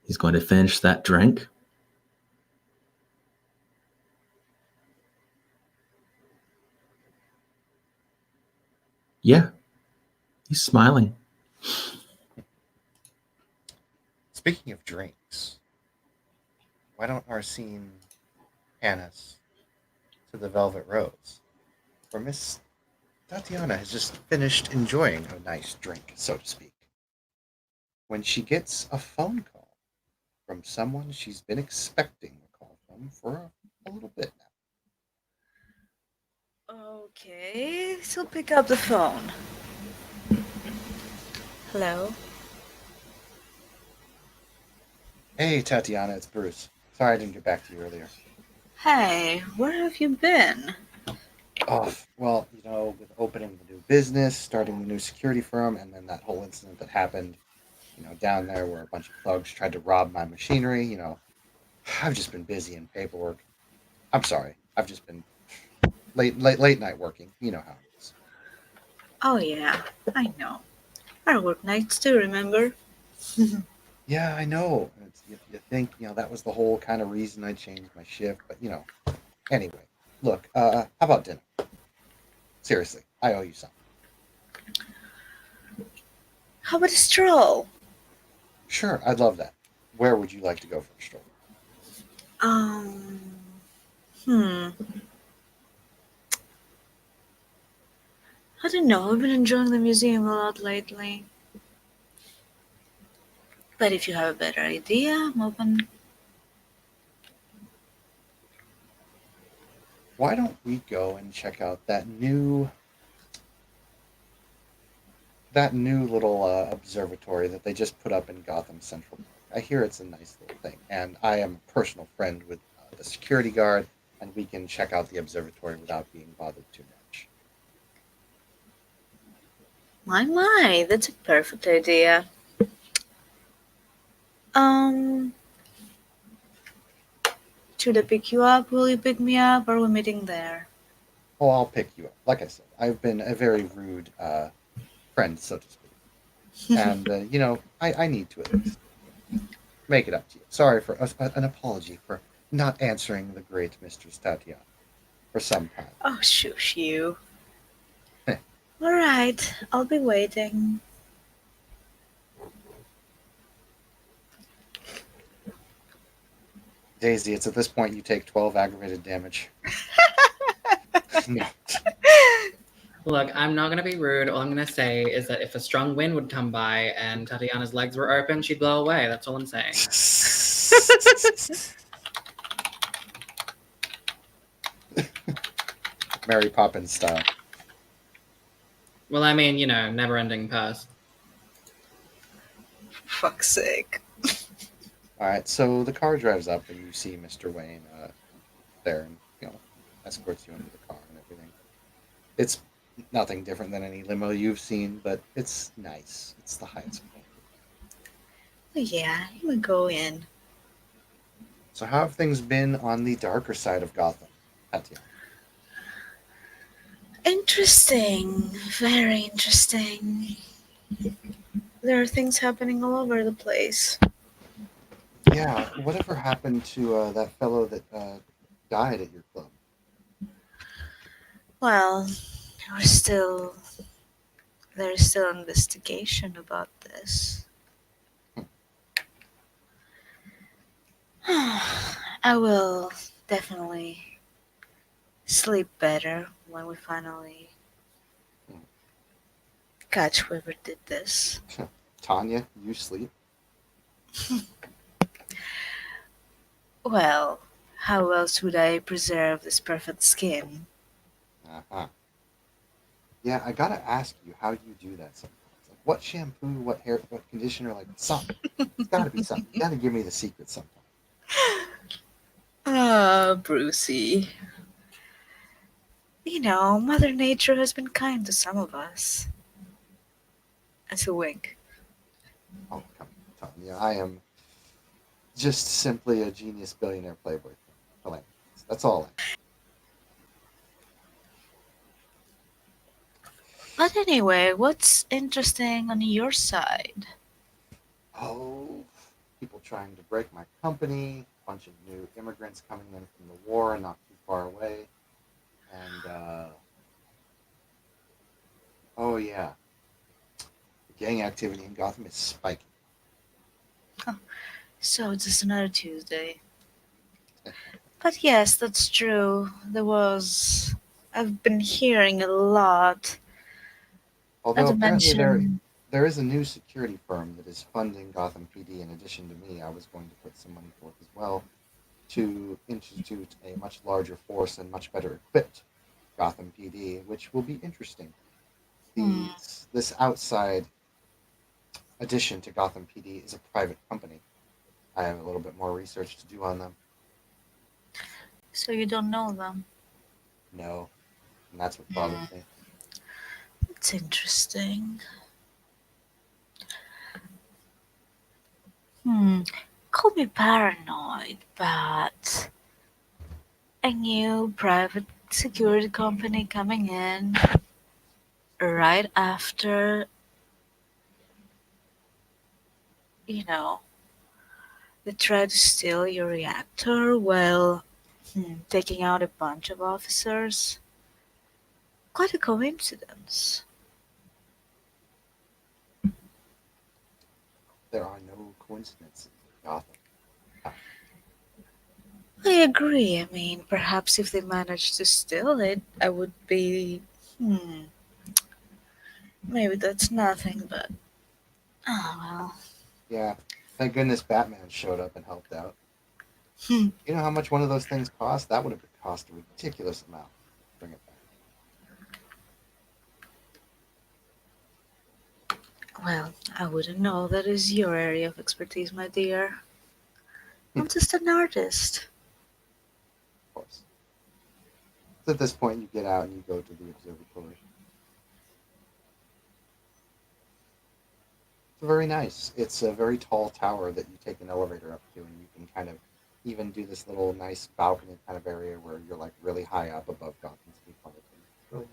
He's going to finish that drink. Yeah, he's smiling. Speaking of drinks, why don't our scene pan us to the Velvet Rose, where Miss Tatiana has just finished enjoying a nice drink, so to speak, when she gets a phone call from someone she's been expecting a call from for a little bit now. Okay, so pick up the phone. Hello? Hey, Tatiana, it's Bruce. Sorry I didn't get back to you earlier. Hey, where have you been? Oh, well, with opening the new business, starting the new security firm, and then that whole incident that happened, down there where a bunch of thugs tried to rob my machinery, I've just been busy in paperwork. I'm sorry. I've just been late night working. You know how it is. Oh yeah, I know. I work nights too, remember? Yeah, I know. You think, that was the whole kind of reason I changed my shift, but, anyway. Look, how about dinner? Seriously, I owe you something. How about a stroll? Sure, I'd love that. Where would you like to go for a stroll? Hmm. I don't know, I've been enjoying the museum a lot lately. But if you have a better idea, I'm open. Why don't we go and check out that new little observatory that they just put up in Gotham Central Park? I hear it's a nice little thing, and I am a personal friend with the security guard, and we can check out the observatory without being bothered too much. My, that's a perfect idea. Um, should I pick you up? Will you pick me up? Or are we meeting there? Oh, I'll pick you up. Like I said, I've been a very rude friend, so to speak. And, I need to at least make it up to you. Sorry for an apology for not answering the great Mistress Tatiana for some time. Oh, shush you. All right, I'll be waiting. Daisy, it's at this point you take 12 aggravated damage. No. Look, I'm not gonna be rude. All I'm gonna say is that if a strong wind would come by and Tatiana's legs were open, she'd blow away. That's all I'm saying. Mary Poppins style. Well, I mean, never-ending past. For fuck's sake. All right, so the car drives up and you see Mr. Wayne there and, escorts you into the car and everything. It's nothing different than any limo you've seen, but it's nice. It's the highest point. Oh, yeah, you can go in. So how have things been on the darker side of Gotham, Tatiana? Interesting. Very interesting. There are things happening all over the place. Yeah, whatever happened to that fellow that died at your club? Well, there's still investigation about this. I will definitely sleep better when we finally catch whoever did this. Tanya, you sleep? Well, how else would I preserve this perfect skin? Uh-huh. Yeah, I gotta ask you how you do that sometimes. Like, what shampoo, what hair, what conditioner, like something. It's gotta be something. You gotta give me the secret sometime. Ah, Brucey. Mother Nature has been kind to some of us. That's a wink. Oh, come on, Tanya. I am just simply a genius billionaire playboy. That's all. But anyway, what's interesting on your side? Oh, people trying to break my company, a bunch of new immigrants coming in from the war and not too far away. And, oh yeah, the gang activity in Gotham is spiking. So it's just another Tuesday. But yes, that's true. I've been hearing a lot. Although Not to apparently mention, there is a new security firm that is funding Gotham PD in addition to me. I was going to put some money forth as well to institute a much larger force and much better equipped Gotham PD, which will be interesting. This outside addition to Gotham PD is a private company. I have a little bit more research to do on them. so you don't know them. No, and that's what bothers me. It's interesting. Call me paranoid, but a new private security company coming in right after, they try to steal your reactor while taking out a bunch of officers. Quite a coincidence. There are no coincidences in Gotham. I agree. I mean, perhaps if they managed to steal it, I would be. Maybe that's nothing, but. Oh well. Yeah, thank goodness Batman showed up and helped out. Hmm. You know how much one of those things cost? That would have cost a ridiculous amount to bring it back. Well, I wouldn't know. That is your area of expertise, my dear. I'm just an artist. Of course. At this point, you get out and you go to the observatory. It's very nice. It's a very tall tower that you take an elevator up to, and you can kind of even do this little nice balcony kind of area where you're like really high up above Gotham City Park. It's really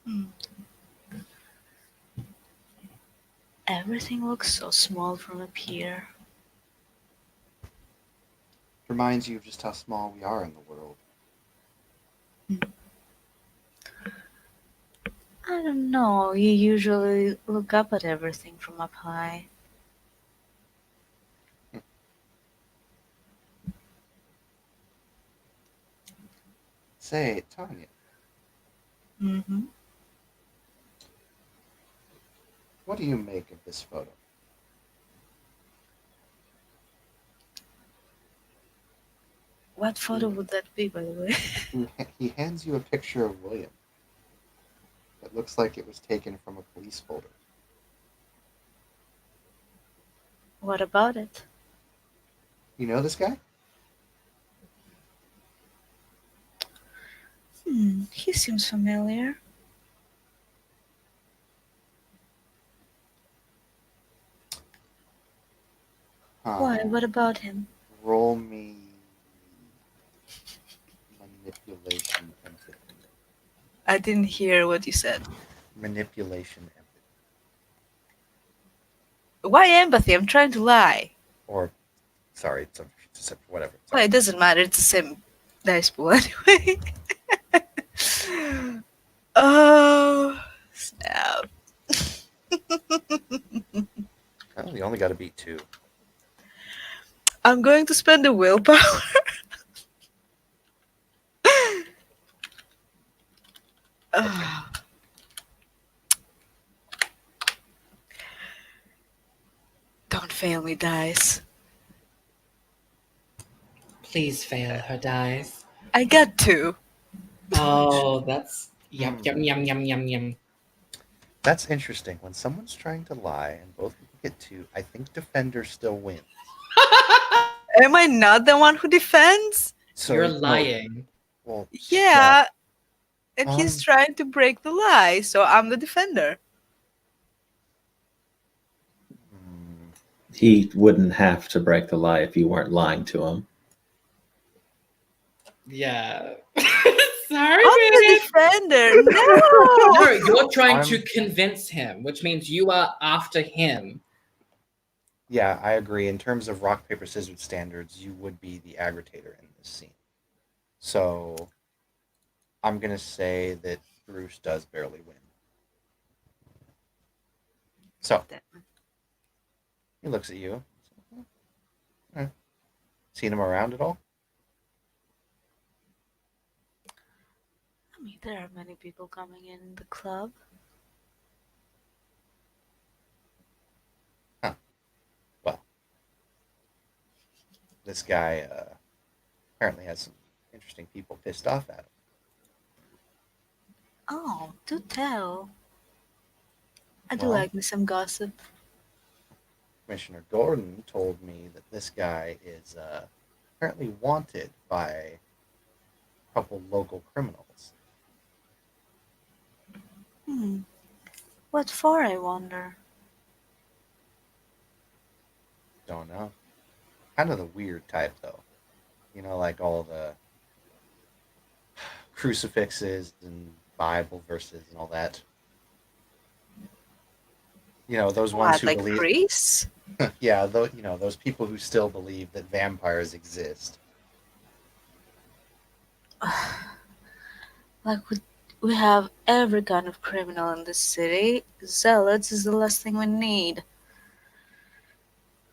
nice. Everything looks so small from up here. Reminds you of just how small we are in the world. I don't know. You usually look up at everything from up high. Say, Tanya, Mm-hmm. what do you make of this photo? What photo would that be, by the way? He hands you a picture of William that looks like it was taken from a police folder. What about it? You know this guy? He seems familiar. Why? What about him? Roll me manipulation empathy. I didn't hear what you said. Manipulation empathy. Why empathy? I'm trying to lie. Or, sorry, it's whatever. Well, it doesn't matter. It's the same dice pool anyway. Oh, snap. Oh, you only got to beat 2. I'm going to spend the willpower. Ah. Don't fail me, dice. Please fail her dice. I got 2. Oh, that's yum yum yum yum yum yum. That's interesting. When someone's trying to lie and both people get 2, I think defender still wins. Am I not the one who defends? So You're no, lying. well, Yeah. And he's Um, trying to break the lie, so I'm the defender. hmm, He wouldn't have to break the lie if you weren't lying to him. Yeah. Sorry, I'm the babe. defender. No. No, you're trying to I'm- convince him, which means you are after him. yeah, I agree. In terms of rock, paper, scissors standards, you would be the aggravator in this scene. So I'm going to say that Bruce does barely win. So he looks at you. Seen him around at all? I mean, there are many people coming in the club. Well, this guy apparently has some interesting people pissed off at him. Oh, do tell. I do Well. like me some gossip. Commissioner Gordon told me that this guy is apparently wanted by a couple local criminals. What for, I wonder? Don't know. Kind of the weird type, though. You know, like all the crucifixes and Bible verses and all that. You know, those ones What, who like believe. priests? Yeah, those people who still believe that vampires exist. Like we have every kind of criminal in this city. Zealots is the last thing we need.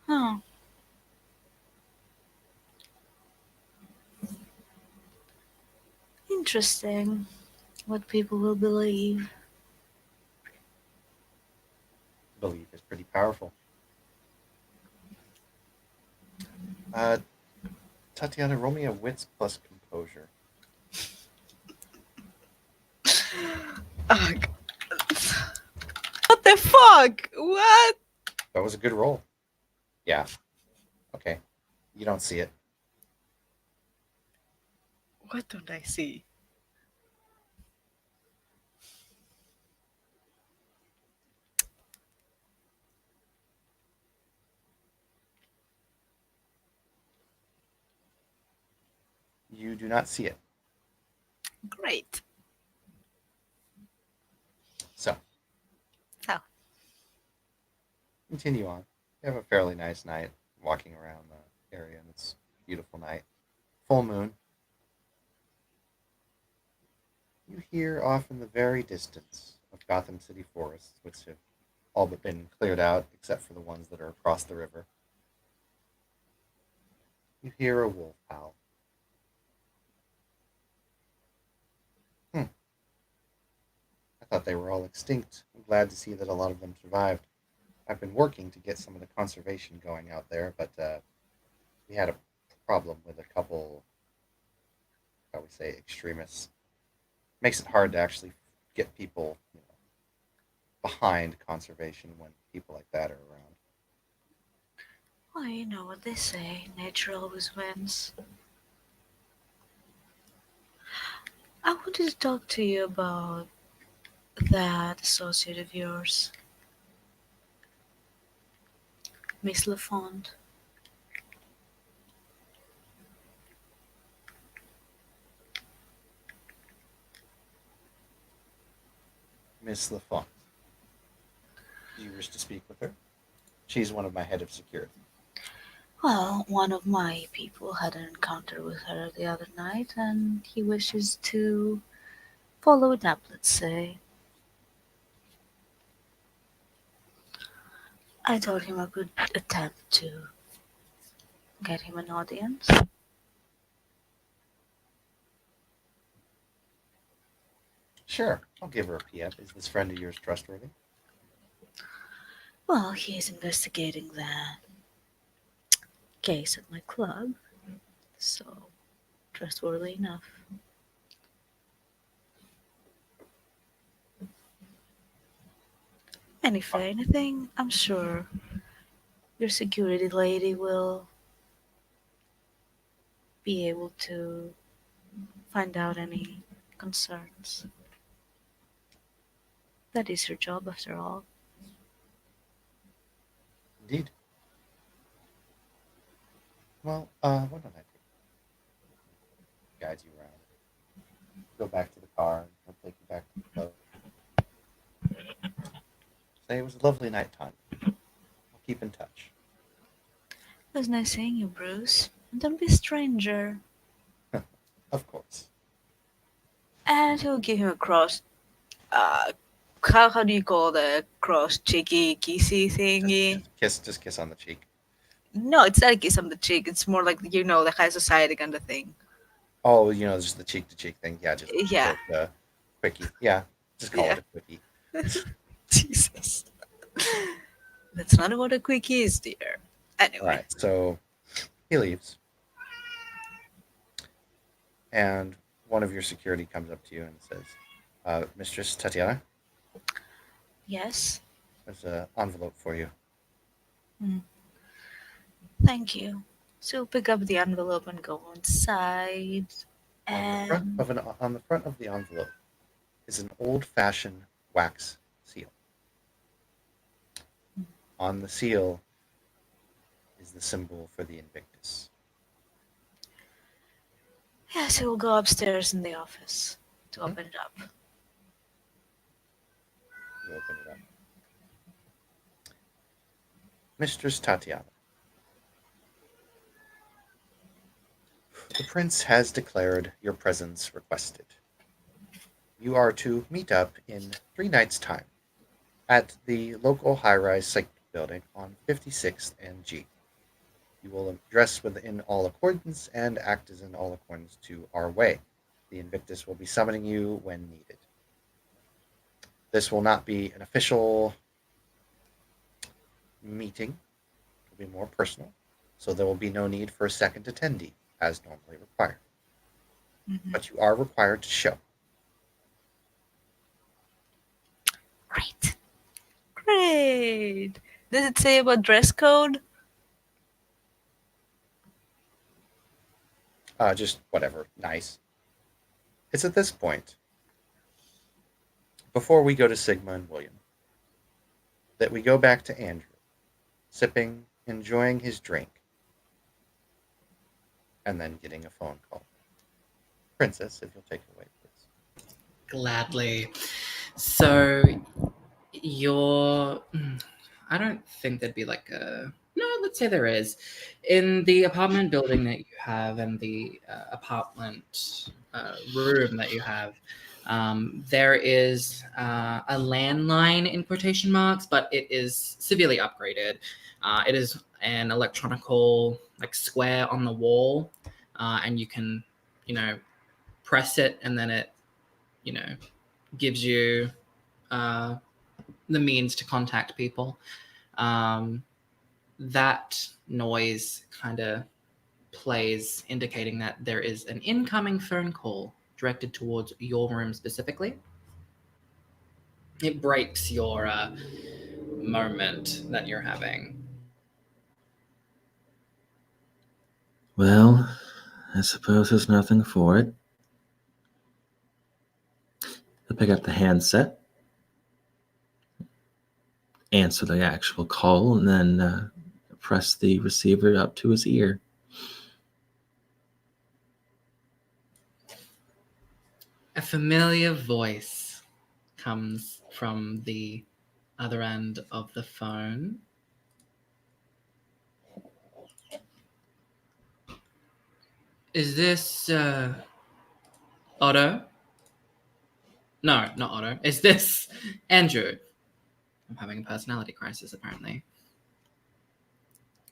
Huh. Interesting. What people will believe. Belief is pretty powerful. Tatiana, roll me a wits plus composure. Oh, God. What the fuck? What? That was a good roll. Yeah. Okay. You don't see it. What don't I see? You do not see it. Great. So, So. continue on. You have a fairly nice night walking around the area, and it's a beautiful night. Full moon. You hear off in the very distance of Gotham City forests, which have all but been cleared out except for the ones that are across the river. You hear a wolf howl. I thought they were all extinct. I'm glad to see that a lot of them survived. I've been working to get some of the conservation going out there, but we had a problem with a couple, how we say, extremists. Makes it hard to actually get people, behind conservation when people like that are around. Well, you know what they say, nature always wins. I wanted to talk to you about that associate of yours, Miss LaFont. Miss LaFont, do you wish to speak with her? She's one of my head of security. Well, one of my people had an encounter with her the other night, and he wishes to follow it up, let's say. I told him I could attempt to get him an audience. Sure, I'll give her a PM. Is this friend of yours trustworthy? Well, he is investigating the case at my club, so trustworthy enough. And if anything, I'm sure your security lady will be able to find out any concerns. That is your job, after all. Indeed. Well, why don't I guide you around? Go back to the car, and I'll take you back to the club. Say it was a lovely night time. We'll keep in touch. It was nice seeing you, Bruce. And don't be a stranger. Of course. And he'll give him a cross. How do you call the cross cheeky kissy thingy? Just kiss on the cheek. No, it's not a kiss on the cheek. It's more like the high society kind of thing. Oh, just the cheek to cheek thing. Yeah, just Yeah. the quickie. Yeah, just call Yeah. it a quickie. Jesus. That's not what a quickie is, dear. Anyway. All right, so he leaves, and one of your security comes up to you and says, "Mistress Tatiana, Yes. there's an envelope for you." Thank you. So we'll pick up the envelope and go inside. And On the front of the envelope is an old-fashioned wax seal. On the seal is the symbol for the Invictus. yes, we'll go upstairs in the office to open it up. You open it up. Mistress Tatiana, the prince has declared your presence requested. You are to meet up in 3 nights' time at the local high-rise psych building on 56th and G. You will dress within all accordance and act as in all accordance to our way. The Invictus will be summoning you when needed. This will not be an official meeting. It will be more personal, so there will be no need for a second attendee, as normally required. But you are required to show. Great. Great. Does it say about dress code? Just whatever, nice. It's at this point, before we go to Sigma and William, that we go back to Andrew, sipping, enjoying his drink, and then getting a phone call. Princess, if you'll take it away, please. Gladly. So I don't think there'd be like a no. Let's say there is in the apartment building that you have and the apartment room that you have. There is a landline in quotation marks, but it is severely upgraded. It is an electronical like square on the wall, and you can, press it, and then it, gives you the means to contact people. That noise kind of plays, indicating that there is an incoming phone call directed towards your room specifically. It breaks your moment that you're having. Well, I suppose there's nothing for it. He'll pick up the handset, answer the actual call, and then press the receiver up to his ear. A familiar voice comes from the other end of the phone. Is this Otto? No, not Otto. Is this Andrew? I'm having a personality crisis, apparently.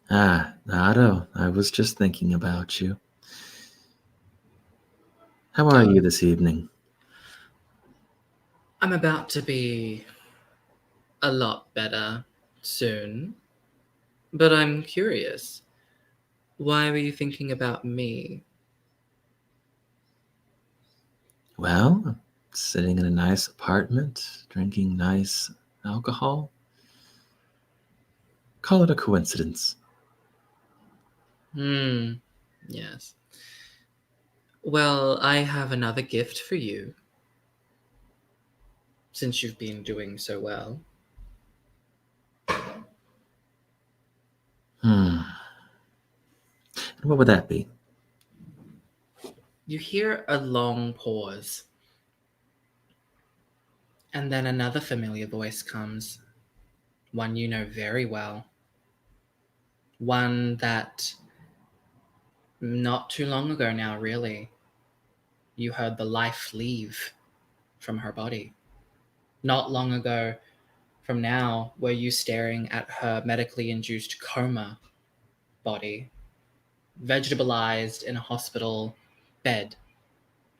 Ah, Otto, I was just thinking about you. How are you this evening? I'm about to be a lot better soon, but I'm curious. Why were you thinking about me? Well, sitting in a nice apartment, drinking nice alcohol. Call it a coincidence. Yes. Well, I have another gift for you, since you've been doing so well. And what would that be? You hear a long pause, and then another familiar voice comes, one you know very well. One that not too long ago now, really, you heard the life leave from her body. Not long ago from now were you staring at her medically induced coma body, vegetabilized in a hospital bed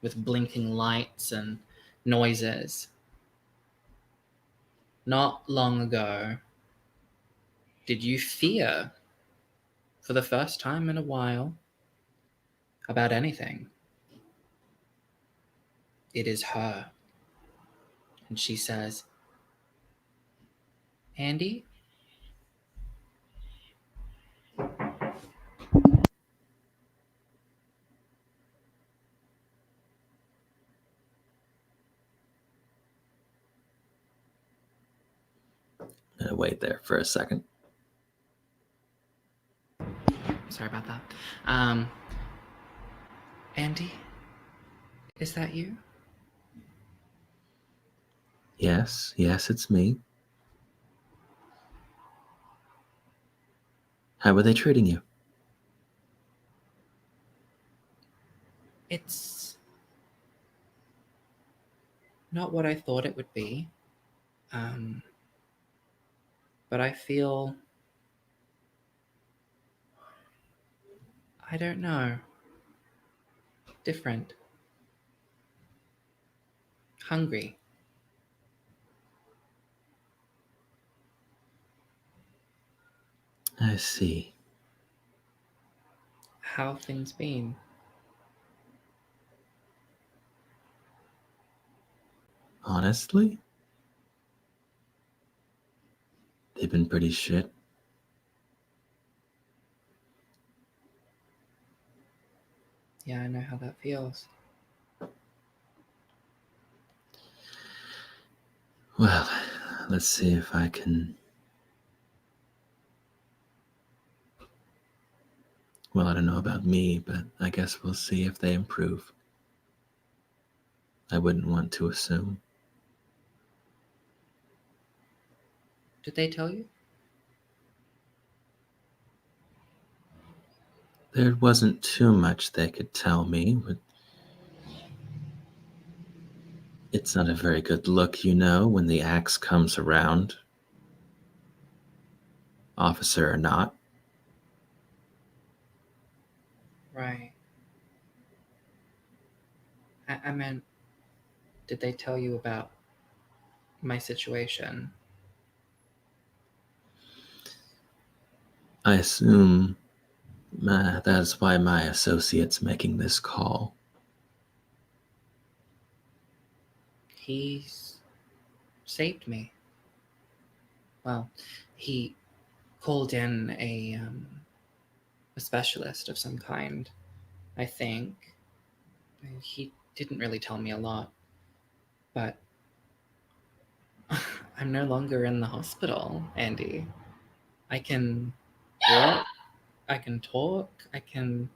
with blinking lights and noises. Not long ago did you fear, for the first time in a while, about anything. It is her. And she says, Andy? I'm gonna wait there for a second. Sorry about that. Andy? Is that you? Yes, it's me. How are they treating you? It's not what I thought it would be. But I feel, I don't know, different. Hungry. I see. How have things been? Honestly? They've been pretty shit. Yeah, I know how that feels. Well, let's see if I can... Well, I don't know about me, but I guess we'll see if they improve. I wouldn't want to assume. Did they tell you? There wasn't too much they could tell me, but it's not a very good look, you know, when the axe comes around, officer or not. Right. I meant, did they tell you about my situation? I assume that's why my associate's making this call. He's saved me. Well, he called in a specialist of some kind, I think. He didn't really tell me a lot, but I'm no longer in the hospital, Andy. I can walk, I can talk, I can.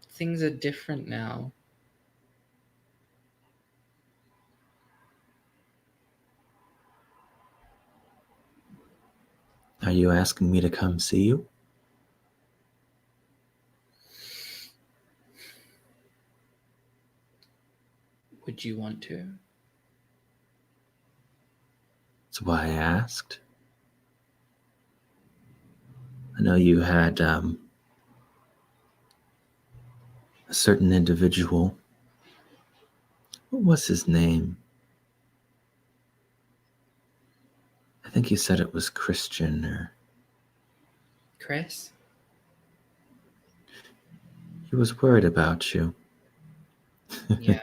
Things are different now. Are you asking me to come see you? Would you want to? That's why I asked. I know you had a certain individual. What was his name? I think you said it was Christian, or Chris? he was worried about you. Yeah,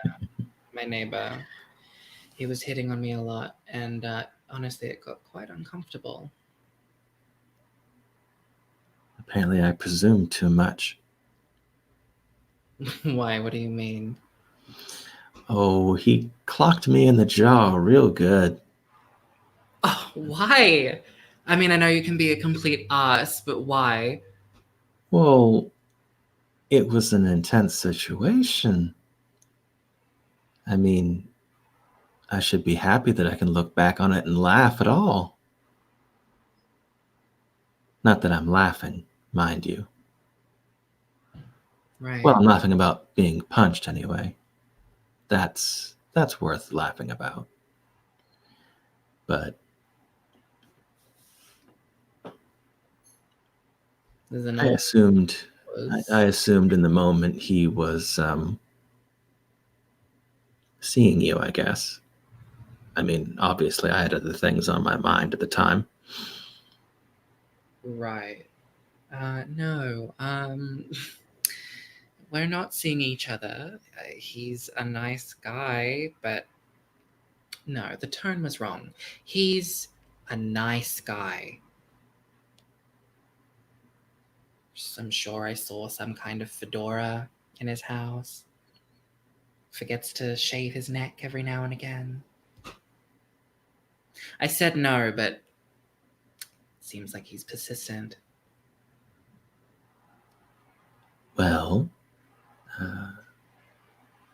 my neighbor. He was hitting on me a lot, and honestly, it got quite uncomfortable. Apparently, I presumed too much. Why? What do you mean? Oh, he clocked me in the jaw real good. Oh, why? I mean, I know you can be a complete ass, but why? Well, it was an intense situation. I mean, I should be happy that I can look back on it and laugh at all. Not that I'm laughing, mind you. Right. Well, I'm laughing about being punched anyway. That's worth laughing about. But There's an I old assumed was. I assumed in the moment he was seeing you, I guess. I mean, obviously I had other things on my mind at the time. Right. No. We're not seeing each other. He's a nice guy, but no, the tone was wrong. He's a nice guy. I'm sure I saw some kind of fedora in his house. Forgets to shave his neck every now and again. I said no, but it seems like he's persistent. Well,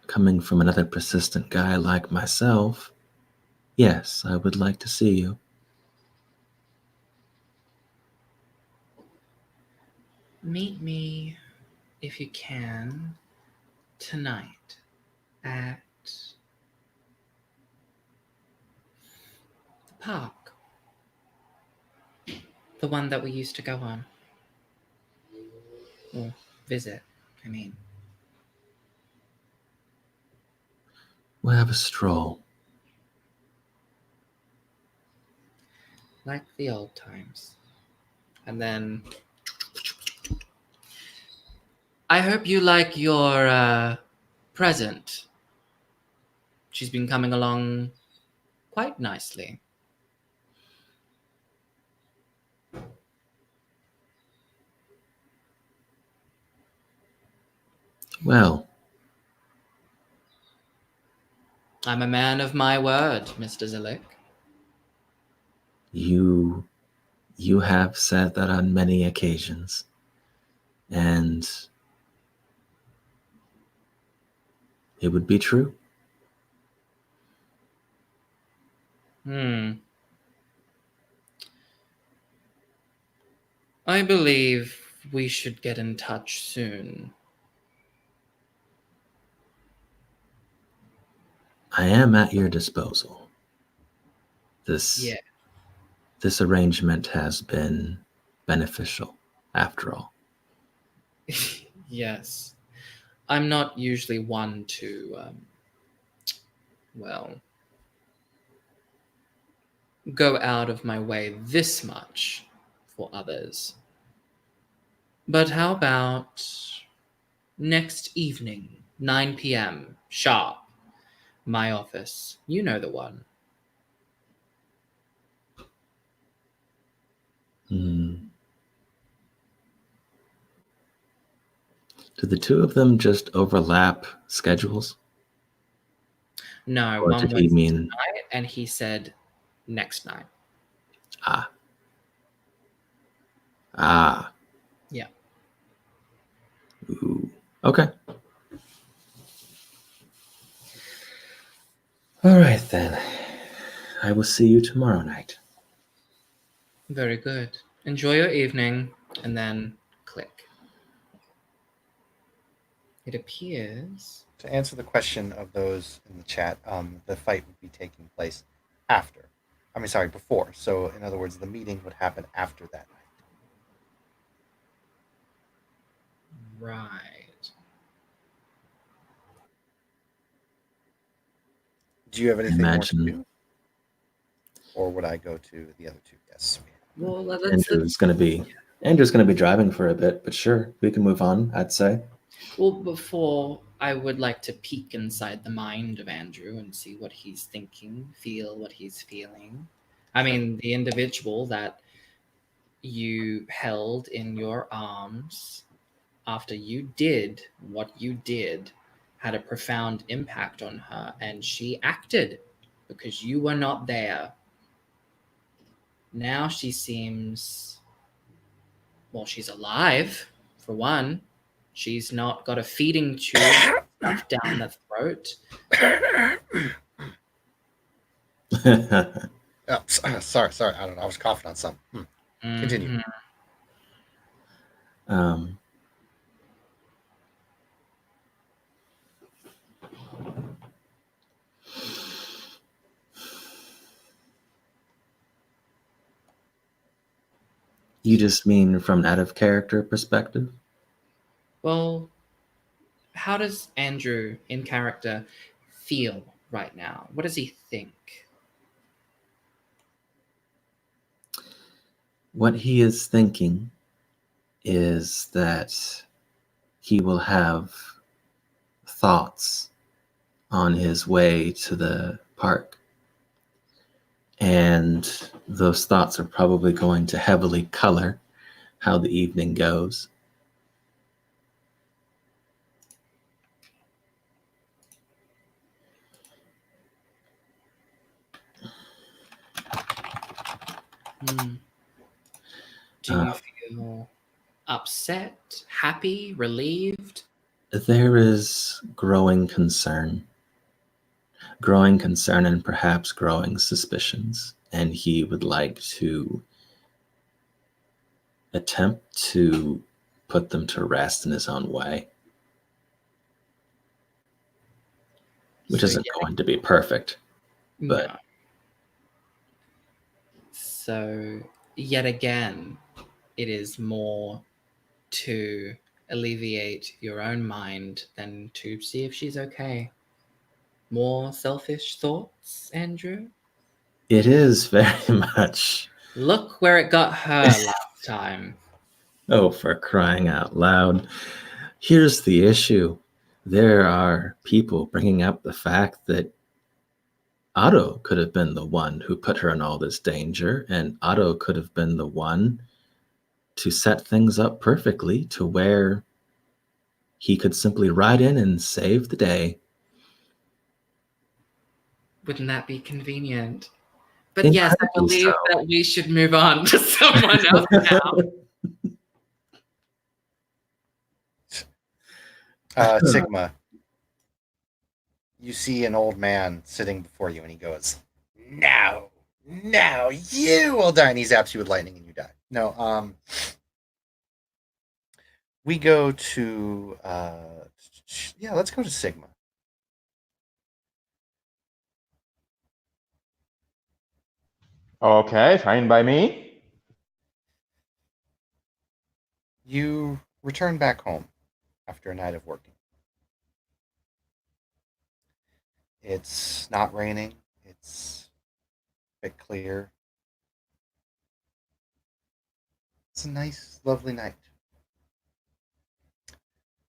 coming from another persistent guy like myself, yes, I would like to see you. Meet me, if you can, tonight at the park. The one that we used to go on. Or visit, I mean. We'll have a stroll. Like the old times. And then I hope you like your present. She's been coming along quite nicely. Well, I'm a man of my word, Mr. Zillick. you have said that on many occasions. And it would be true. I believe we should get in touch soon. I am at your disposal. This Yeah. this arrangement has been beneficial, after all. Yes. I'm not usually one to, well, go out of my way this much for others. But how about next evening, 9 p.m. sharp, my office? You know the one. Hmm. Do the two of them just overlap schedules? No, Or one did he was mean tonight, and he said next night. Ah. Yeah. Ooh. Okay. All right then. I will see you tomorrow night. Very good. Enjoy your evening, and then click. It appears. To answer the question of those in the chat, the fight would be taking place after. Before. So, in other words, the meeting would happen after that night. Right. Do you have anything more to Imagine- do? Or would I go to the other two guests? Well, let's Andrew's going to be driving for a bit, but sure, we can move on, I'd say. Well, before, I would like to peek inside the mind of Andrew and see what he's thinking, feel what he's feeling. I mean, the individual that you held in your arms after you did what you did had a profound impact on her, and she acted because you were not there. Now she seems, well, she's alive, for one. She's not got a feeding tube stuffed down the throat. Oh, sorry. I don't know. I was coughing on something. Continue. um, you just mean from an out of character perspective? Well, how does Andrew, in character, feel right now? What does he think? What he is thinking is that he will have thoughts on his way to the park. And those thoughts are probably going to heavily color how the evening goes. Do you feel upset, happy, relieved? There is growing concern and perhaps growing suspicions, and he would like to attempt to put them to rest in his own way, which So isn't going to be perfect. But- No. So, yet again, it is more to alleviate your own mind than to see if she's okay. More selfish thoughts, Andrew? It is very much, Look where it got her last time. oh, for crying out loud. Here's the issue. There are people bringing up the fact that Otto could have been the one who put her in all this danger, and Otto could have been the one to set things up perfectly to where he could simply ride in and save the day. Wouldn't that be convenient? But yes, I Incredibly believe so. that we should move on to someone else now. Sigma, you see an old man sitting before you, and he goes, "No, no, you will die." And he zaps you with lightning, and you die. No, we go to yeah, let's go to Sigma. Okay, fine by me. You return back home after a night of working. It's not raining. It's a bit clear. It's a nice, lovely night.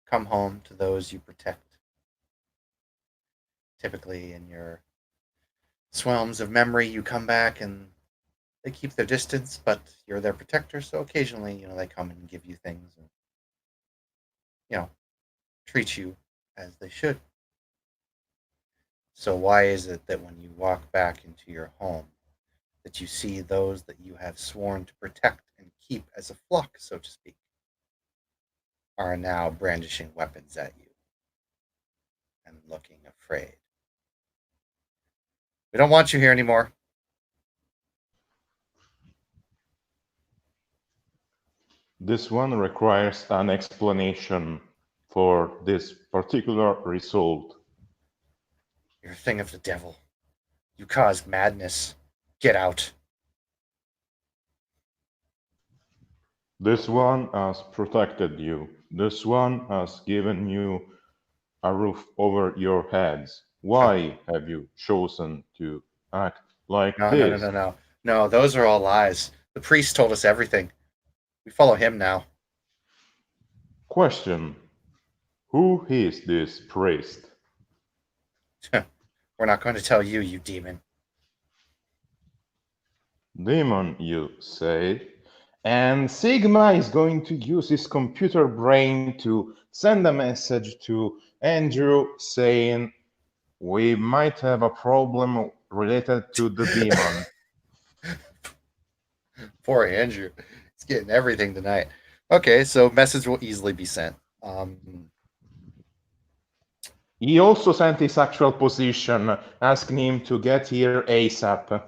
Come home to those you protect. Typically, in your swelms of memory, you come back and they keep their distance, but you're their protector. So occasionally, they come and give you things and, you know, treat you as they should. So why is it that when you walk back into your home, that you see those that you have sworn to protect and keep as a flock, so to speak, are now brandishing weapons at you and looking afraid? We don't want you here anymore. This one requires an explanation for this particular result. You're a thing of the devil. You caused madness. Get out. This one has protected you. This one has given you a roof over your heads. Why have you chosen to act like No, no, no, this? no, no. No, those are all lies. The priest told us everything. We follow him now. Question: who is this priest? We're not going to tell you, you demon. Demon, you say? And Sigma is going to use his computer brain to send a message to Andrew saying, we might have a problem related to the demon. Poor Andrew. He's getting everything tonight. Okay, so message will easily be sent. He also sent his actual position, asking him to get here ASAP.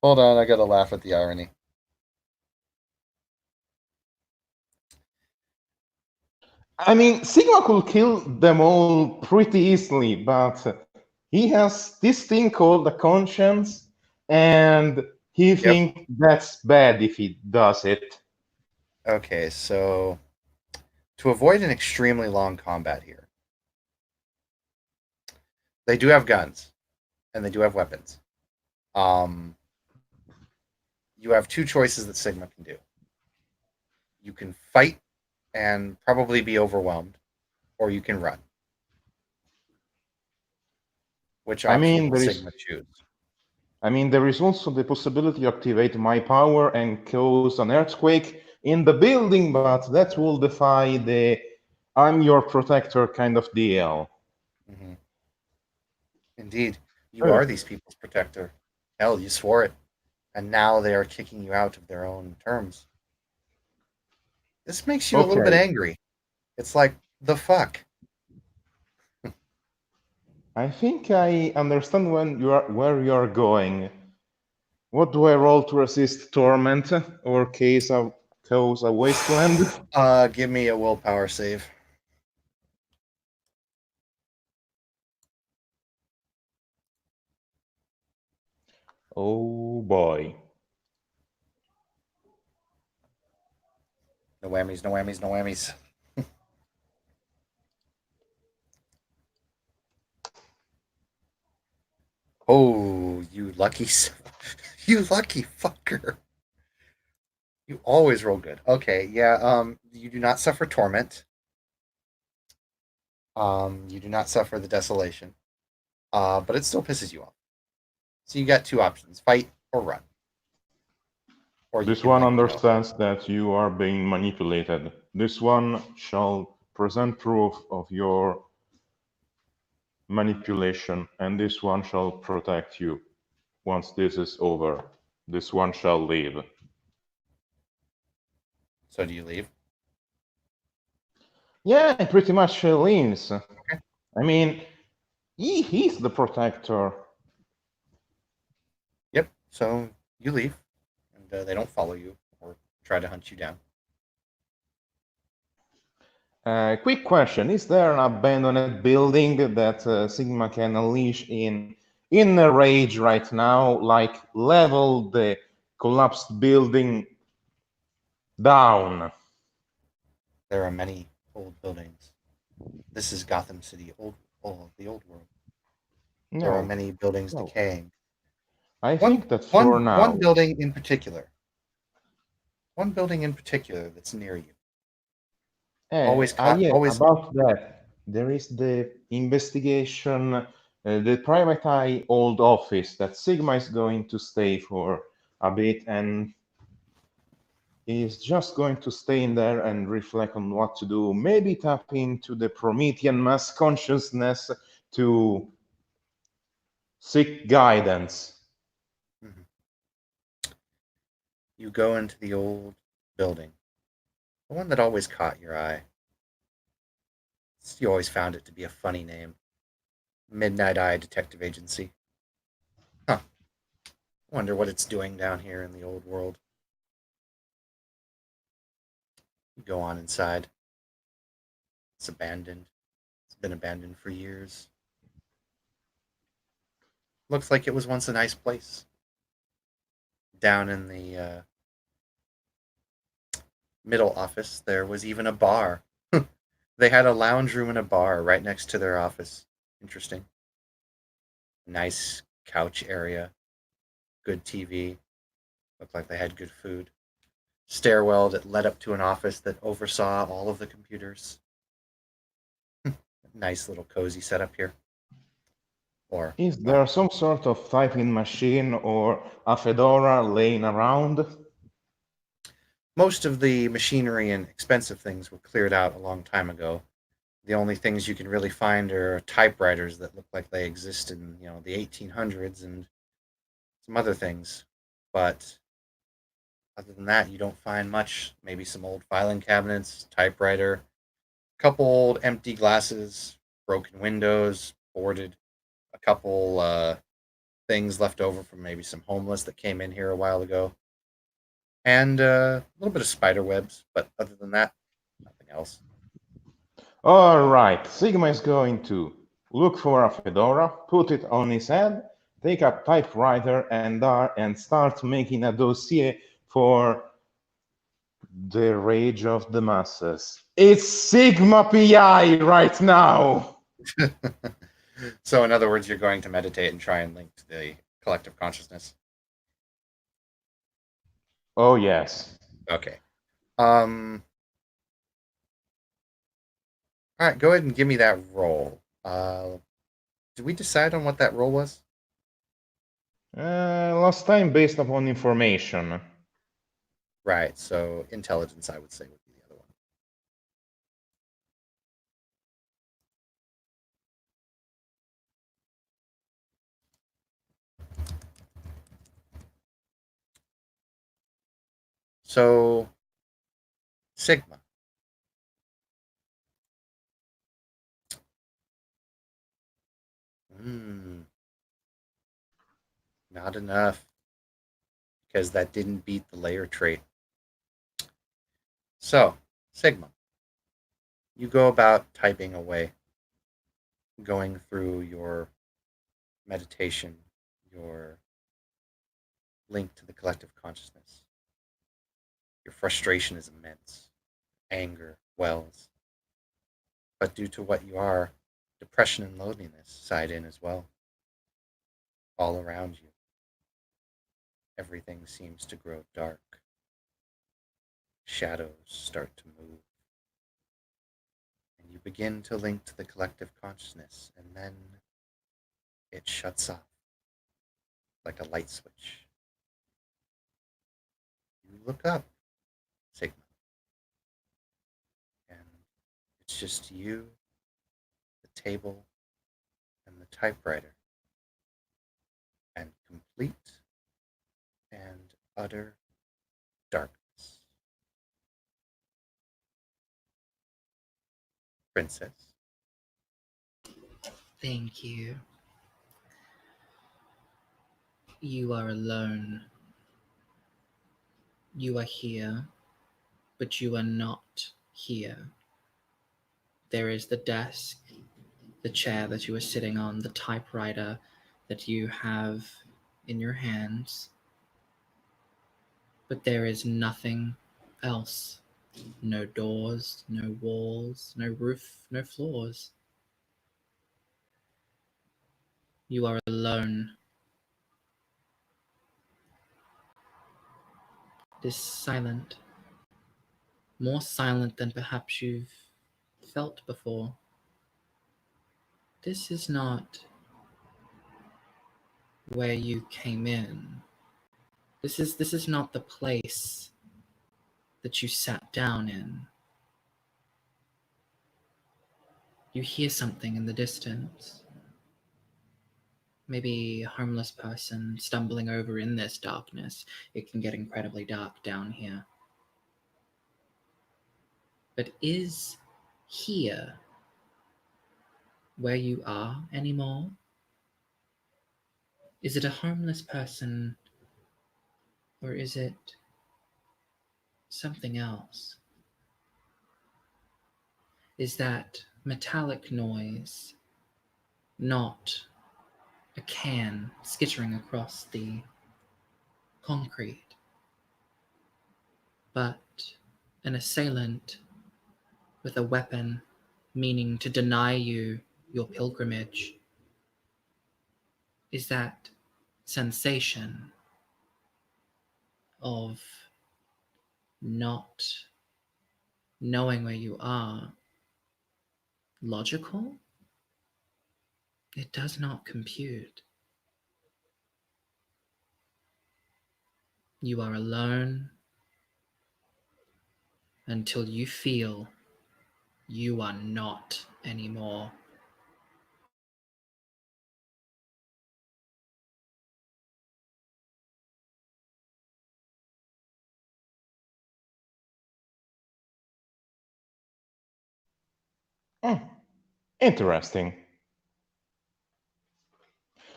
Hold on, I gotta laugh at the irony. I mean, Sigma could kill them all pretty easily, but he has this thing called a conscience, and he thinks that's bad if he does it. Okay, so to avoid an extremely long combat here, they do have guns, and they do have weapons. You have two choices that Sigma can do. You can fight and probably be overwhelmed, or you can run. Which option will Sigma choose? I mean, there is also the possibility to activate my power and cause an earthquake in the building, but that will defy the I'm your protector kind of deal. Mm-hmm. Indeed, you are these people's protector. Hell, you swore it. And now they are kicking you out of their own terms. This makes you a little bit angry. It's like, the fuck? I think I understand where you are going. What do I roll to resist torment or cause a wasteland? Give me a willpower save. Oh boy. No whammies, no whammies, no whammies. Oh, you lucky fucker. You always roll good. Okay, yeah, you do not suffer torment. You do not suffer the desolation. But it still pisses you off. So you got two options: fight or run. Or this one understands that you are being manipulated. This one shall present proof of your manipulation, and this one shall protect you. Once this is over, this one shall leave. So do you leave? Yeah, he pretty much leaves. I mean, he's the protector. Yep. So you leave, and they don't follow you or try to hunt you down. Quick question: is there an abandoned building that Sigma can unleash in a rage right now, like level the collapsed building down? There are many old buildings. This is Gotham City, the old world. There are No, many buildings no. decaying. I One, think that for one, now. one building in particular. One building in particular that's near you. Always caught. Yeah, Always. about that, there is the investigation, the private eye old office that Sigma is going to stay for a bit, and is just going to stay in there and reflect on what to do. Maybe tap into the Promethean mass consciousness to seek guidance. Mhm. You go into the old building, the one that always caught your eye. You always found it to be a funny name. Midnight Eye Detective Agency. Huh. Wonder what it's doing down here in the old world. You go on inside. It's abandoned. It's been abandoned for years. Looks like it was once a nice place. Down in the middle office, there was even a bar. They had a lounge room and a bar right next to their office. Interesting. Nice couch area. Good TV. Looked like they had good food. Stairwell that led up to an office that oversaw all of the computers. Nice little cozy setup here. Or Is there some sort of typing machine or a Fedora laying around? most of the machinery and expensive things were cleared out a long time ago. The only things you can really find are typewriters that look like they exist in the 1800s and some other things. But other than that, you don't find much. Maybe some old filing cabinets, typewriter, a couple old empty glasses, broken windows, boarded, a couple things left over from maybe some homeless that came in here a while ago, and a little bit of spider webs. But other than that, nothing else. All right, Sigma is going to look for a Fedora, put it on his head, take a typewriter, and start making a dossier for the rage of the masses. It's Sigma PI right now! So, in other words, you're going to meditate and try and link to the collective consciousness. Oh, yes. Okay. All right. Go ahead and give me that roll. Did we decide on what that roll was? Last time based upon information. Right. So, intelligence, I would say, would be the other one. So, Sigma. Not enough, because that didn't beat the layer trait. So, Sigma, you go about typing away, going through your meditation, your link to the collective consciousness. Your frustration is immense. Anger wells. But due to what you are, depression and loneliness side in as well. All around you, everything seems to grow dark. Shadows start to move. And you begin to link to the collective consciousness, and then it shuts off like a light switch. You look up, Sigma, and it's just you, the table, and the typewriter, and complete and utter darkness. princess. Thank you. You are alone. You are here, but you are not here. There is the desk, the chair that you are sitting on, the typewriter that you have in your hands, but there is nothing else. No doors, no walls, no roof, no floors. You are alone. It is silent. More silent than perhaps you've felt before. This is not where you came in. This is not the place that you sat down in. You hear something in the distance. Maybe a homeless person stumbling over in this darkness. It can get incredibly dark down here. But is here where you are anymore? Is it a homeless person, or is it something else? Is that metallic noise not a can skittering across the concrete, but an assailant with a weapon meaning to deny you your pilgrimage? Is that sensation of not knowing where you are logical? It does not compute. You are alone until you feel you are not anymore. Hmm, interesting.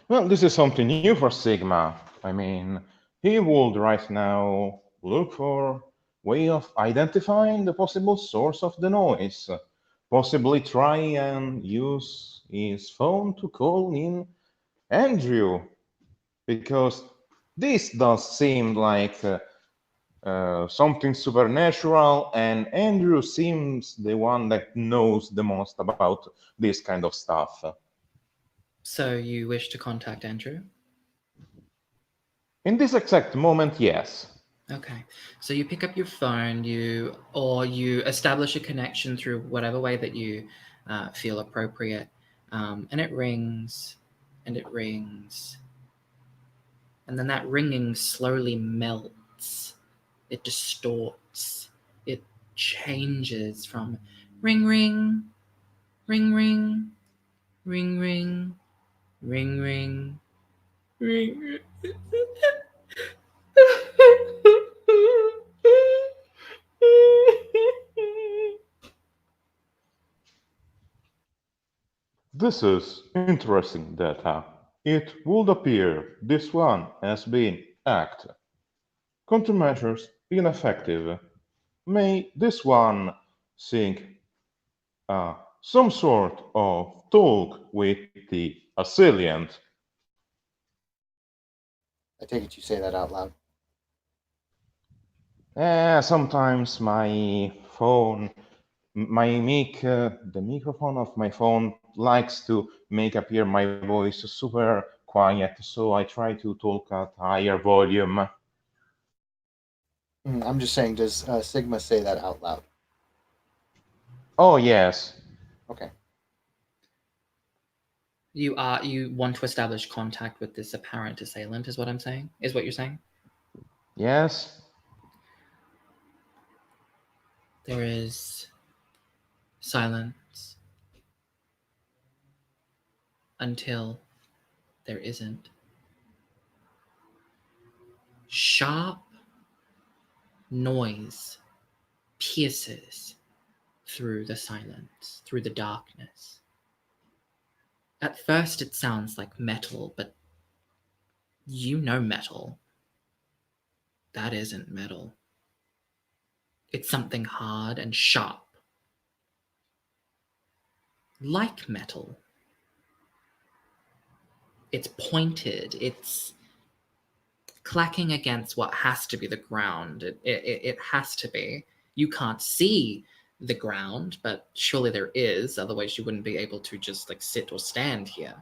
Well, this is something new for Sigma. I mean, he would right now look for way of identifying the possible source of the noise. Possibly try and use his phone to call in Andrew, because this does seem like something supernatural, and Andrew seems the one that knows the most about this kind of stuff. So you wish to contact Andrew? In this exact moment, yes. Okay. So you pick up your phone, you establish a connection through whatever way that you feel appropriate, and it rings, and it rings, and then that ringing slowly melts. It distorts. It changes from ring, ring, ring, ring, ring, ring, ring, ring, ring. This is interesting data. It would appear this one has been hacked. Countermeasures ineffective. May this one think some sort of talk with the assailant. I take it you say that out loud. Sometimes my phone, the microphone of my phone likes to make appear my voice super quiet, so I try to talk at higher volume. I'm just saying, does Sigma say that out loud? Oh, yes. Okay. You want to establish contact with this apparent assailant, is what I'm saying? Is what you're saying? Yes. There is silence until there isn't. Sharp noise pierces through the silence, through the darkness. At first, it sounds like metal, but you know metal. That isn't metal. It's something hard and sharp. Like metal. It's pointed. It's clacking against what has to be the ground. It has to be. You can't see the ground, but surely there is. Otherwise, you wouldn't be able to just like sit or stand here.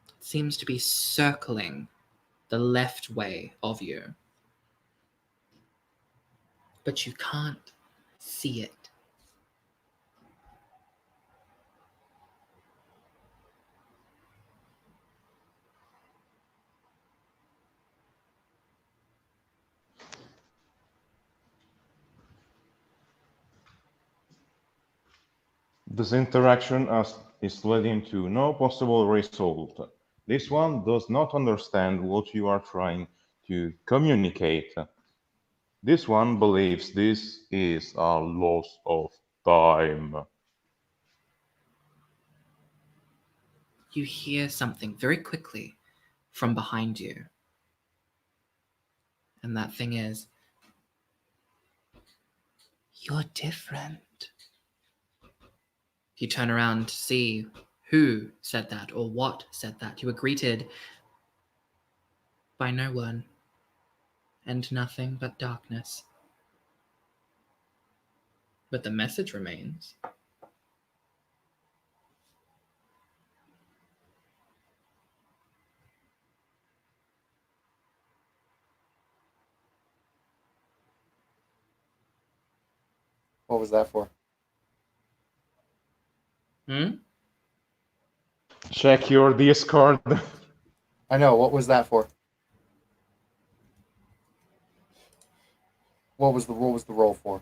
It seems to be circling the left way of you. But you can't see it. This interaction is leading to no possible result. This one does not understand what you are trying to communicate. This one believes this is a loss of time. You hear something very quickly from behind you. And that thing is, you're different. You turn around to see who said that or what said that. You were greeted by no one and nothing but darkness. But the message remains. What was that for? Check your Discord. I know. What was that for? What was the roll for?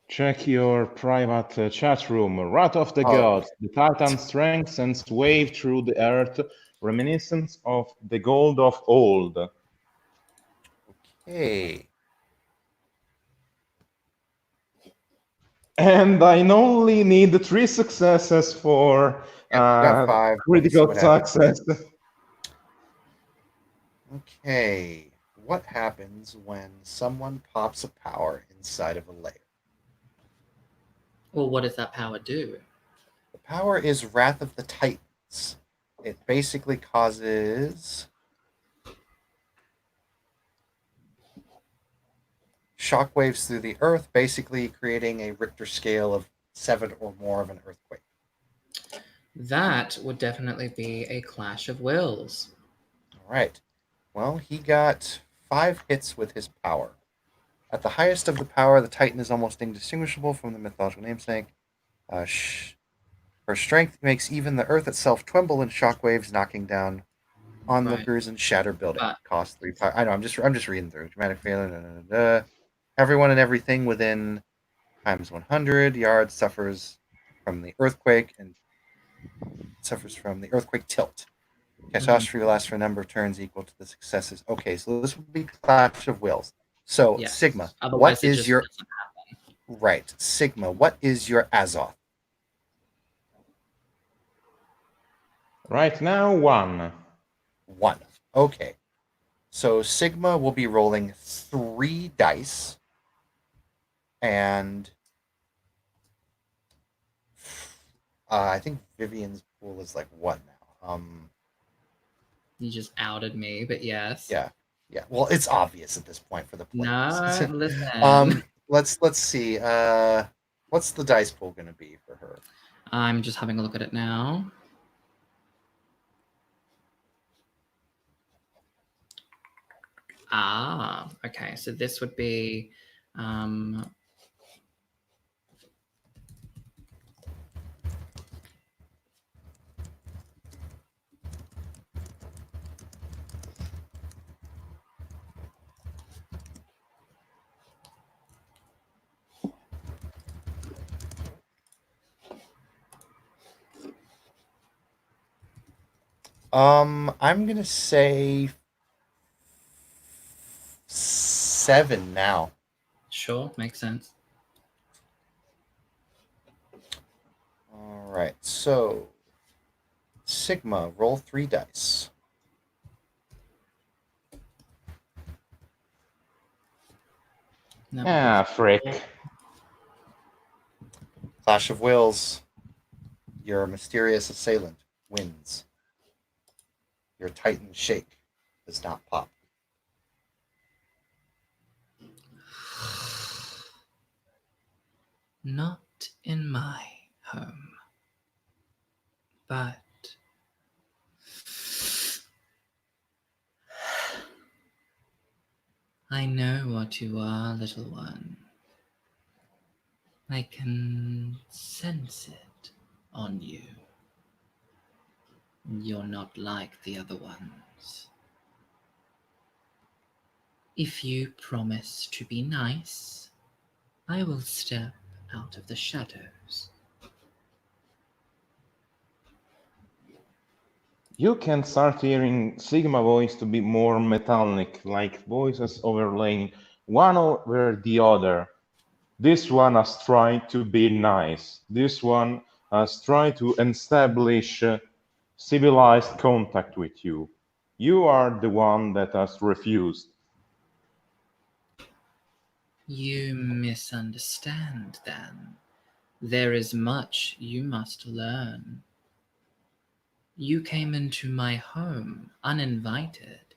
Check your private chat room. Wrath of the Oh. Gods. The Titan strength and wave through the earth, reminiscence of the gold of old. Okay. And I only need 3 successes for Yep, I got 5. critical Let's see what happens. success. Okay. What happens when someone pops a power inside of a layer? Well, what does that power do? The power is Wrath of the Titans. It basically causes shockwaves through the earth, basically creating a Richter scale of 7 or more of an earthquake. That would definitely be a clash of wills. All right. Well, he got 5 hits with his power. At the highest of the power, the Titan is almost indistinguishable from the mythological namesake. Her strength makes even the earth itself tremble in shockwaves, knocking down onlookers and shatter buildings. Cost 3 power. I know. I'm just reading through. Dramatic failure. Everyone and everything within times 100 yards suffers from the earthquake and suffers from the earthquake tilt. Catastrophe lasts for a number of turns equal to the successes. Okay, so this would be Clash of Wills. So Yes. Sigma, Otherwise, what it is just your doesn't happen. right? Sigma, what is your Azoth? Right now, 1. 1. Okay. So Sigma will be rolling 3 dice, and I think Vivian's pool is like what now? You just outed me, but yes. Yeah. Well, it's obvious at this point for the players. No, listen. Let's see. What's the dice pool going to be for her? I'm just having a look at it now. Okay. So this would be I'm gonna say 7 now. Sure, makes sense. All right, so Sigma, roll 3 dice. No, Ah, frick. Clash of Wills. Your mysterious assailant wins. Your Titan shake does not pop. Not in my home. But I know what you are, little one. I can sense it on you. You're not like the other ones. If you promise to be nice, I will step out of the shadows. You can start hearing Sigma voice to be more metallic, like voices overlaying one over the other. This one has tried to be nice. This one has tried to establish civilized contact with you. You are the one that has refused. You misunderstand, then. There is much you must learn. You came into my home uninvited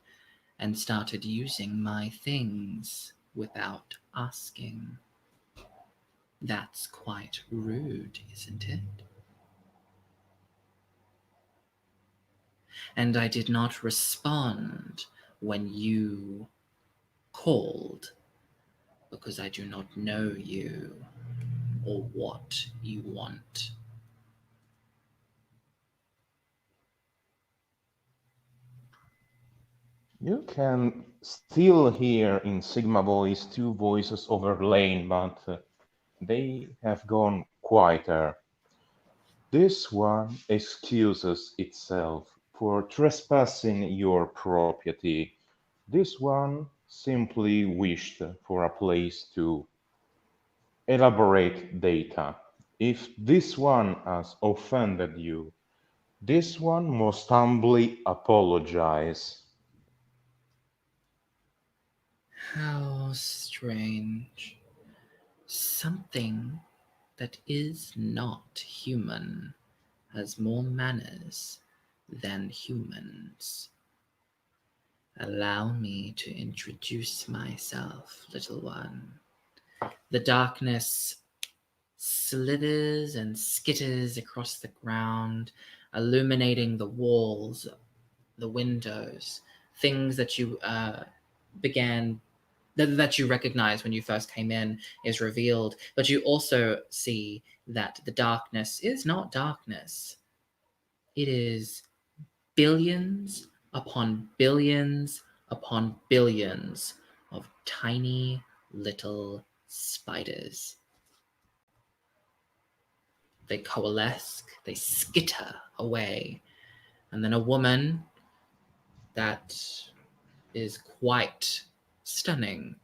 and started using my things without asking. That's quite rude, isn't it? And I did not respond when you called because I do not know you or what you want. You can still hear in Sigma voice two voices overlaying, but they have gone quieter. This one excuses itself for trespassing your property. This one simply wished for a place to elaborate data. If this one has offended you, this one must humbly apologize. How strange. Something that is not human has more manners than humans. Allow me to introduce myself, little one. The darkness slithers and skitters across the ground, illuminating the walls, the windows, things that you that you recognize when you first came in is revealed. But you also see that the darkness is not darkness. It is billions upon billions upon billions of tiny little spiders. They coalesce, they skitter away, and then a woman that is quite stunning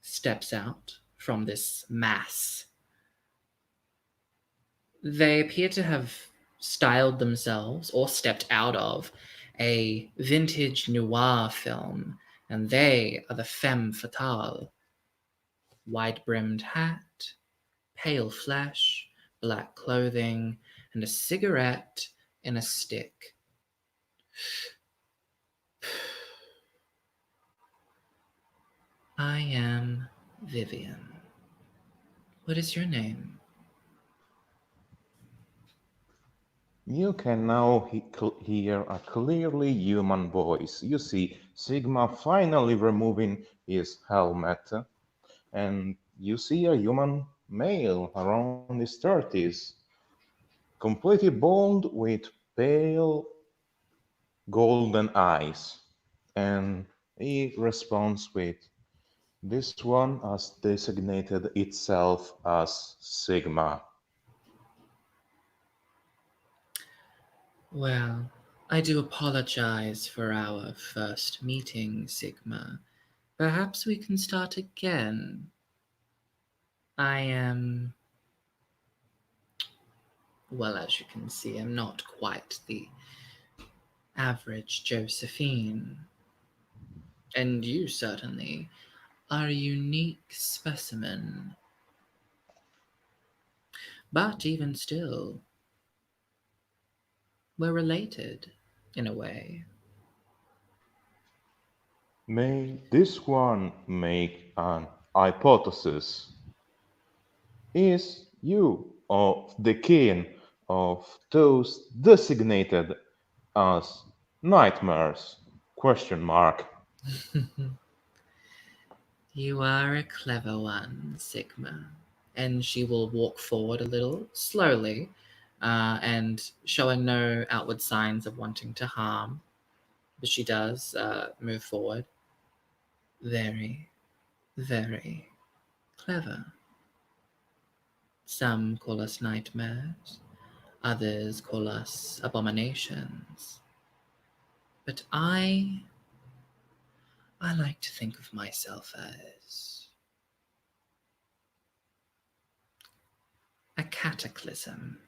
steps out from this mass. They appear to have styled themselves or stepped out of a vintage noir film, and they are the femme fatale. Wide-brimmed hat, pale flesh, black clothing, and a cigarette in a stick. I am Vivian. What is your name? You can now hear a clearly human voice. You see Sigma finally removing his helmet, and you see a human male around his 30s, completely bald with pale golden eyes. And he responds with, "This one has designated itself as Sigma." Well, I do apologize for our first meeting, Sigma. Perhaps we can start again. I am, well, as you can see, I'm not quite the average Josephine. And you certainly are a unique specimen. But even still, we're related, in a way. May this one make an hypothesis? Is you of the kin of those designated as nightmares? Question mark. You are a clever one, Sigma. And she will walk forward a little, slowly, and showing no outward signs of wanting to harm. But she does move forward. Very, very clever. Some call us nightmares, others call us abominations. But I like to think of myself as a cataclysm.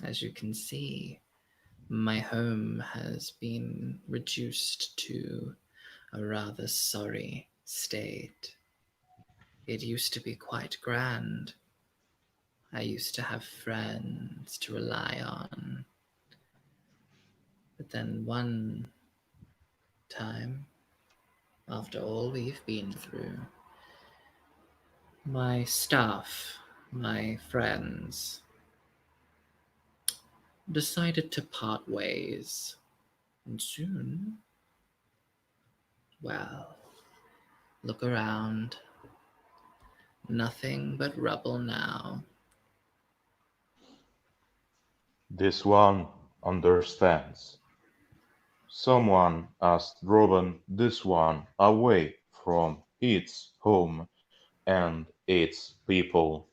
As you can see, my home has been reduced to a rather sorry state. It used to be quite grand. I used to have friends to rely on. But then one time, after all we've been through, my staff, my friends, decided to part ways. And soon, well, look around. Nothing but rubble now. This one understands. Someone has driven this one away from its home and its people.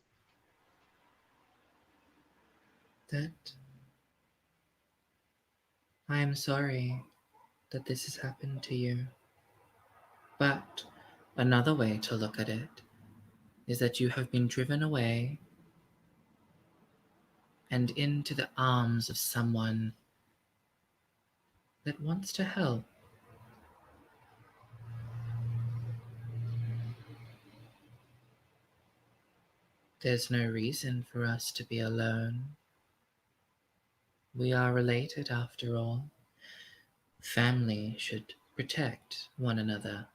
That I am sorry that this has happened to you. But another way to look at it is that you have been driven away and into the arms of someone that wants to help. There's no reason for us to be alone. We are related after all. Family should protect one another.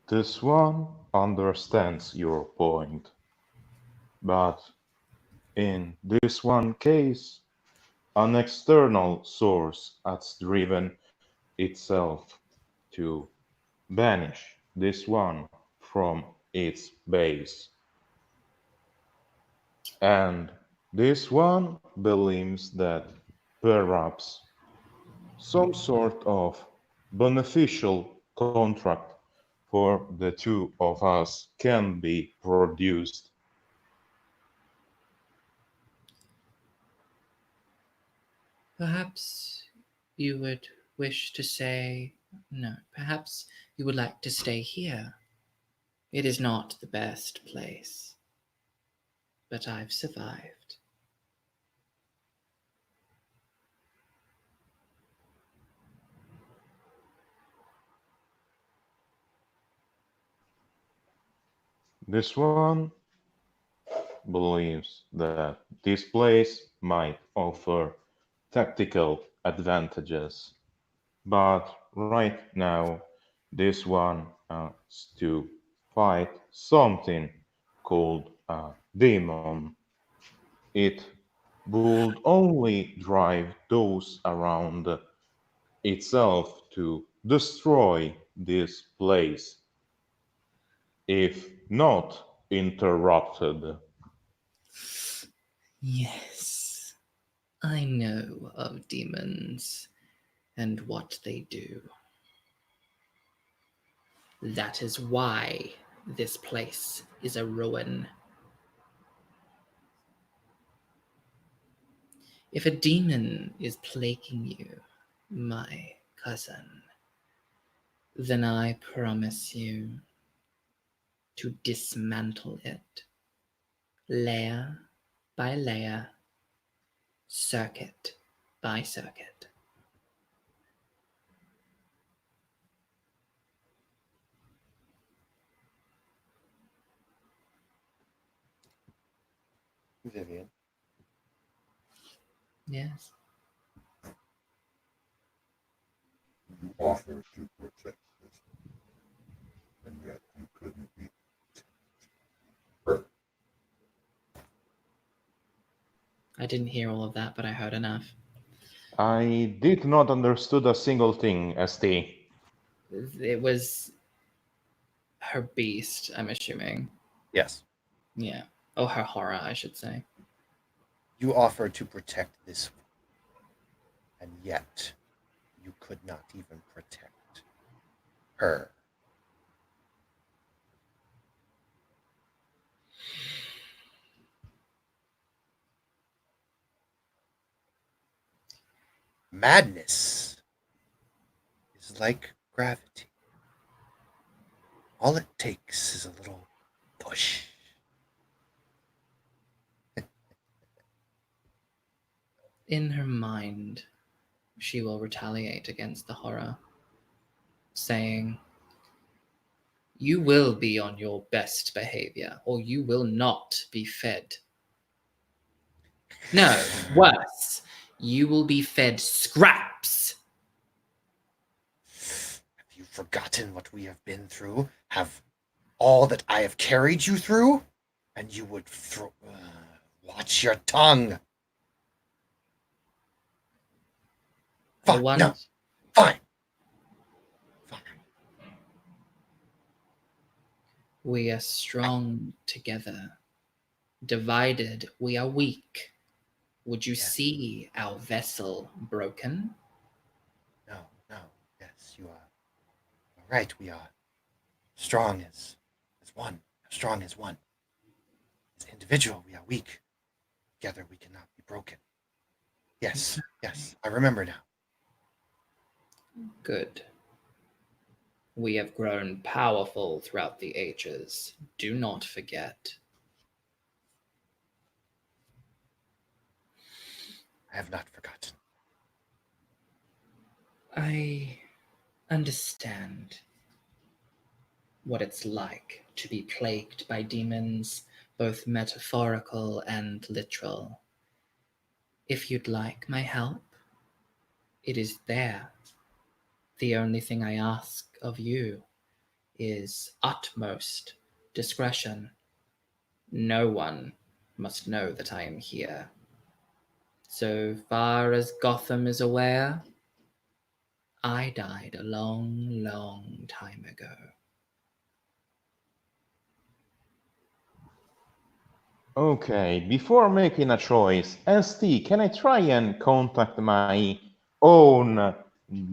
This one understands your point. But in this one case, an external source has driven itself to banish this one from its base. And this one believes that perhaps some sort of beneficial contract for the two of us can be produced. Perhaps you would wish to say, no, perhaps you would like to stay here. It is not the best place, but I've survived. This one believes that this place might offer tactical advantages, but right now this one has to fight something called a demon. It would only drive those around itself to destroy this place if not interrupted. Yes, I know of demons and what they do. That is why this place is a ruin. If a demon is plaguing you, my cousin, then I promise you to dismantle it, layer by layer, circuit by circuit. Vivian, Yes. You offered to protect this, and yet you couldn't be hurt. I didn't hear all of that, but I heard enough. I did not understood a single thing, ST. It was her beast, I'm assuming. yes, Yeah. Oh, her horror, I should say. you offered to protect this one, and yet you could not even protect her. Madness is like gravity. All it takes is a little push. In her mind, she will retaliate against the horror, saying, "You will be on your best behavior, or you will not be fed. No, worse, you will be fed scraps." Have you forgotten what we have been through? Have all that I have carried you through? And you would watch your tongue. I Fine, no, want fine. Fine. We are strong together. Divided, we are weak. Would you Yes. see our vessel broken? No, yes, you are right. We are strong as one. Strong as one. As an individual, we are weak. Together, we cannot be broken. Yes, I remember now. Good. We have grown powerful throughout the ages. Do not forget. I have not forgotten. I understand what it's like to be plagued by demons, both metaphorical and literal. If you'd like my help, it is there. The only thing I ask of you is utmost discretion. No one must know that I am here. So far as Gotham is aware, I died a long, long time ago. Okay, before making a choice, ST, can I try and contact my own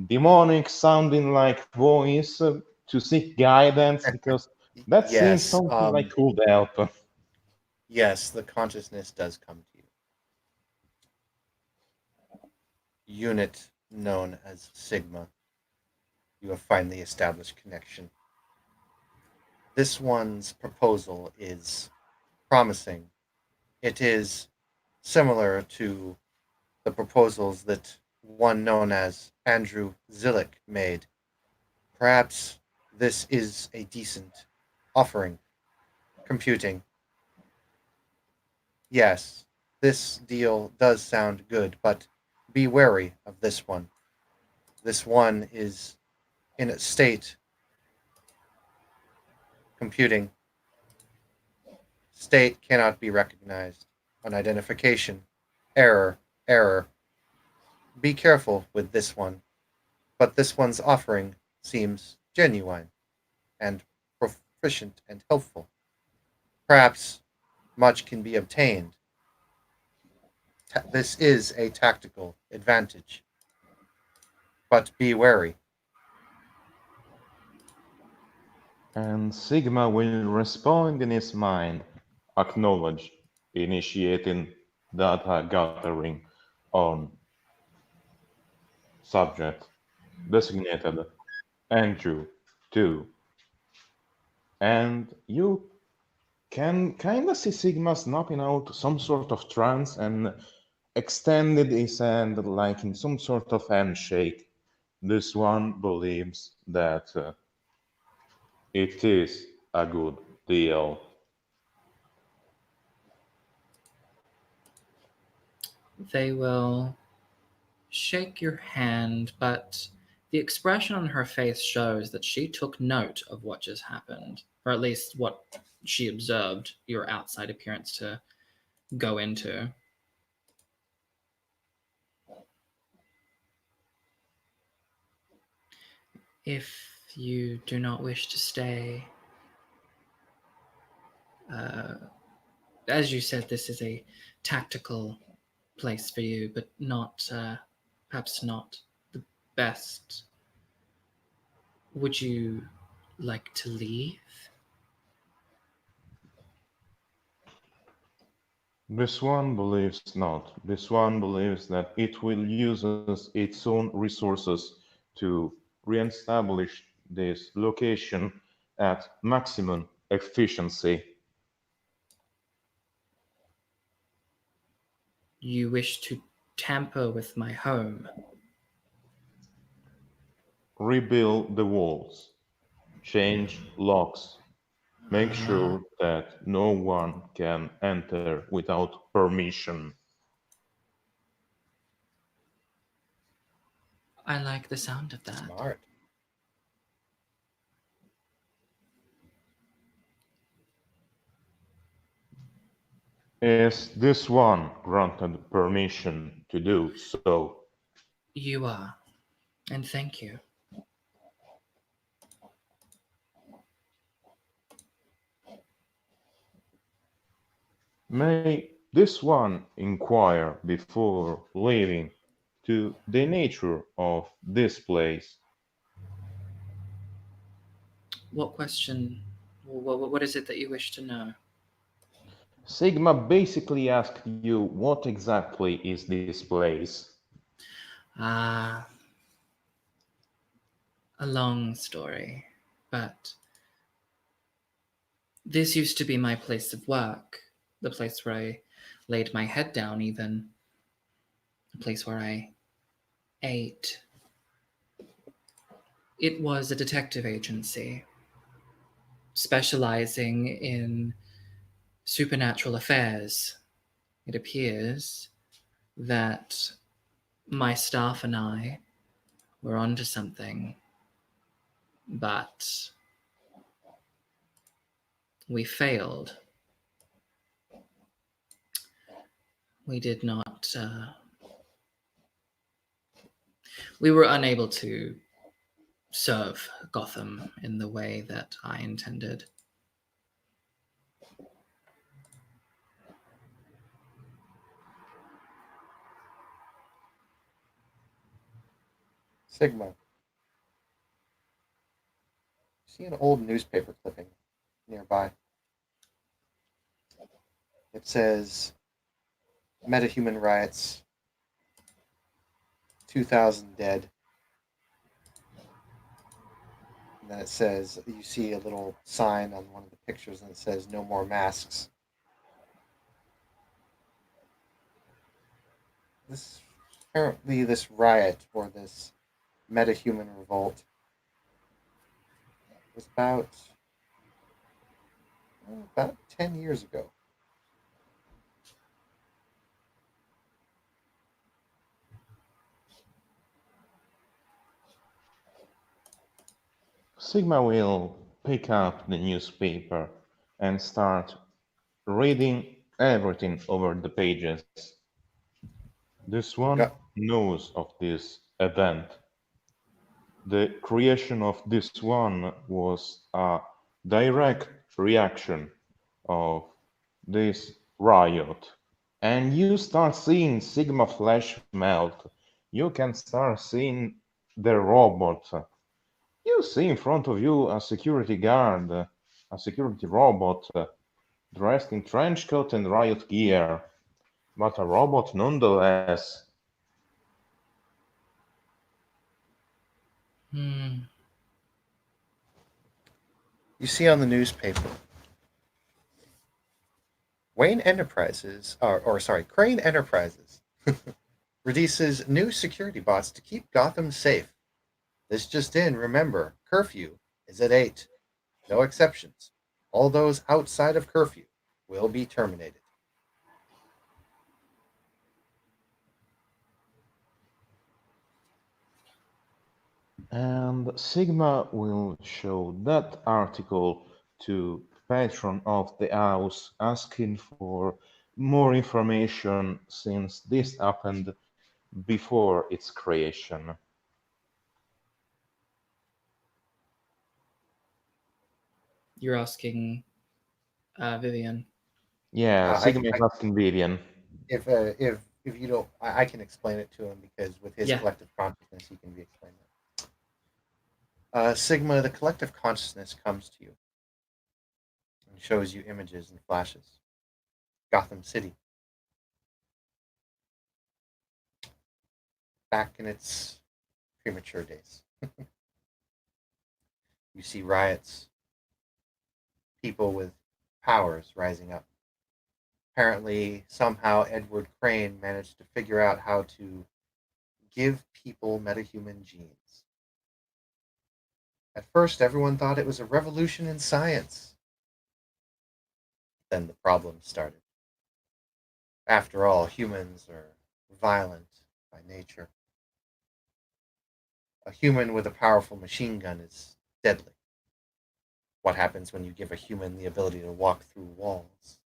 demonic sounding like voice to seek guidance? Because that seems Yes, something like could help. yes, the consciousness does come to you. Unit known as Sigma. You have finally established connection. This one's proposal is promising. It is similar to the proposals that one known as Andrew Zillick made. Perhaps this is a decent offering. Computing. Yes, this deal does sound good, but be wary of this one. This one is in a state. Computing. State cannot be recognized. Unidentification. Error. Be careful with this one. But this one's offering seems genuine and proficient and helpful. Perhaps much can be obtained. This is a tactical advantage. But be wary. And Sigma will respond in his mind, acknowledge initiating data gathering on subject designated Andrew 2. And you can kind of see Sigma snapping out some sort of trance and extended his hand like in some sort of handshake. This one believes that it is a good deal. They will shake your hand, but the expression on her face shows that she took note of what just happened, or at least what she observed your outside appearance to go into. If you do not wish to stay, as you said, this is a tactical place for you, but not, perhaps not the best. Would you like to leave? This one believes not. This one believes that it will use its own resources to reestablish this location at maximum efficiency. You wish to tamper with my home? Rebuild the walls, change locks, make sure that no one can enter without permission. I like the sound of that. Smart. Is this one granted permission to do so? You are, and thank you. May this one inquire before leaving to the nature of this place? What question? What is it that you wish to know? Sigma basically asked you what exactly is this place? Ah, a long story, but this used to be my place of work, the place where I laid my head down, even, the place where I ate. It was a detective agency specializing in supernatural affairs. It appears that my staff and I were onto something, but we failed. We did not. We were unable to serve Gotham in the way that I intended. Sigma. See an old newspaper clipping nearby. It says Metahuman riots, 2,000 dead. And then it says, you see a little sign on one of the pictures and it says, no more masks. Apparently this riot or this metahuman revolt was about 10 years ago. Sigma will pick up the newspaper and start reading everything over the pages. This one knows of this event. the creation of this one was a direct reaction of this riot. And you start seeing Sigma flesh melt. You can start seeing the robot. You see in front of you a security guard, a security robot, dressed in trench coat and riot gear, but a robot nonetheless. You see on the newspaper, Crane Enterprises releases new security bots to keep Gotham safe. This just in, remember, curfew is at 8. No exceptions. All those outside of curfew will be terminated. And Sigma will show that article to patron of the house, asking for more information since this happened before its creation. You're asking Vivian. Yeah, I, Sigma is I, asking Vivian. if you don't, I can explain it to him because with his Yeah. collective consciousness, he can be explained that. Sigma, the collective consciousness comes to you and shows you images and flashes. Gotham City, back in its premature days. You see riots, people with powers rising up. Apparently, somehow Edward Crane managed to figure out how to give people metahuman genes. At first, everyone thought it was a revolution in science. Then the problems started. After all, humans are violent by nature. A human with a powerful machine gun is deadly. What happens when you give a human the ability to walk through walls,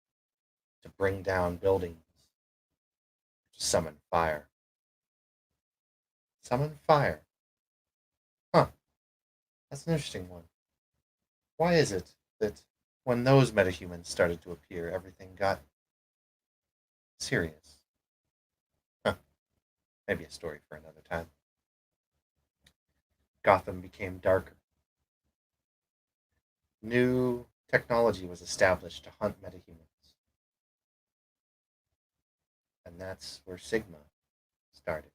to bring down buildings, to summon fire? Summon fire? Huh, that's an interesting one. Why is it that when those metahumans started to appear, everything got serious? Huh, maybe a story for another time. Gotham became darker. New technology was established to hunt metahumans. And that's where Sigma started.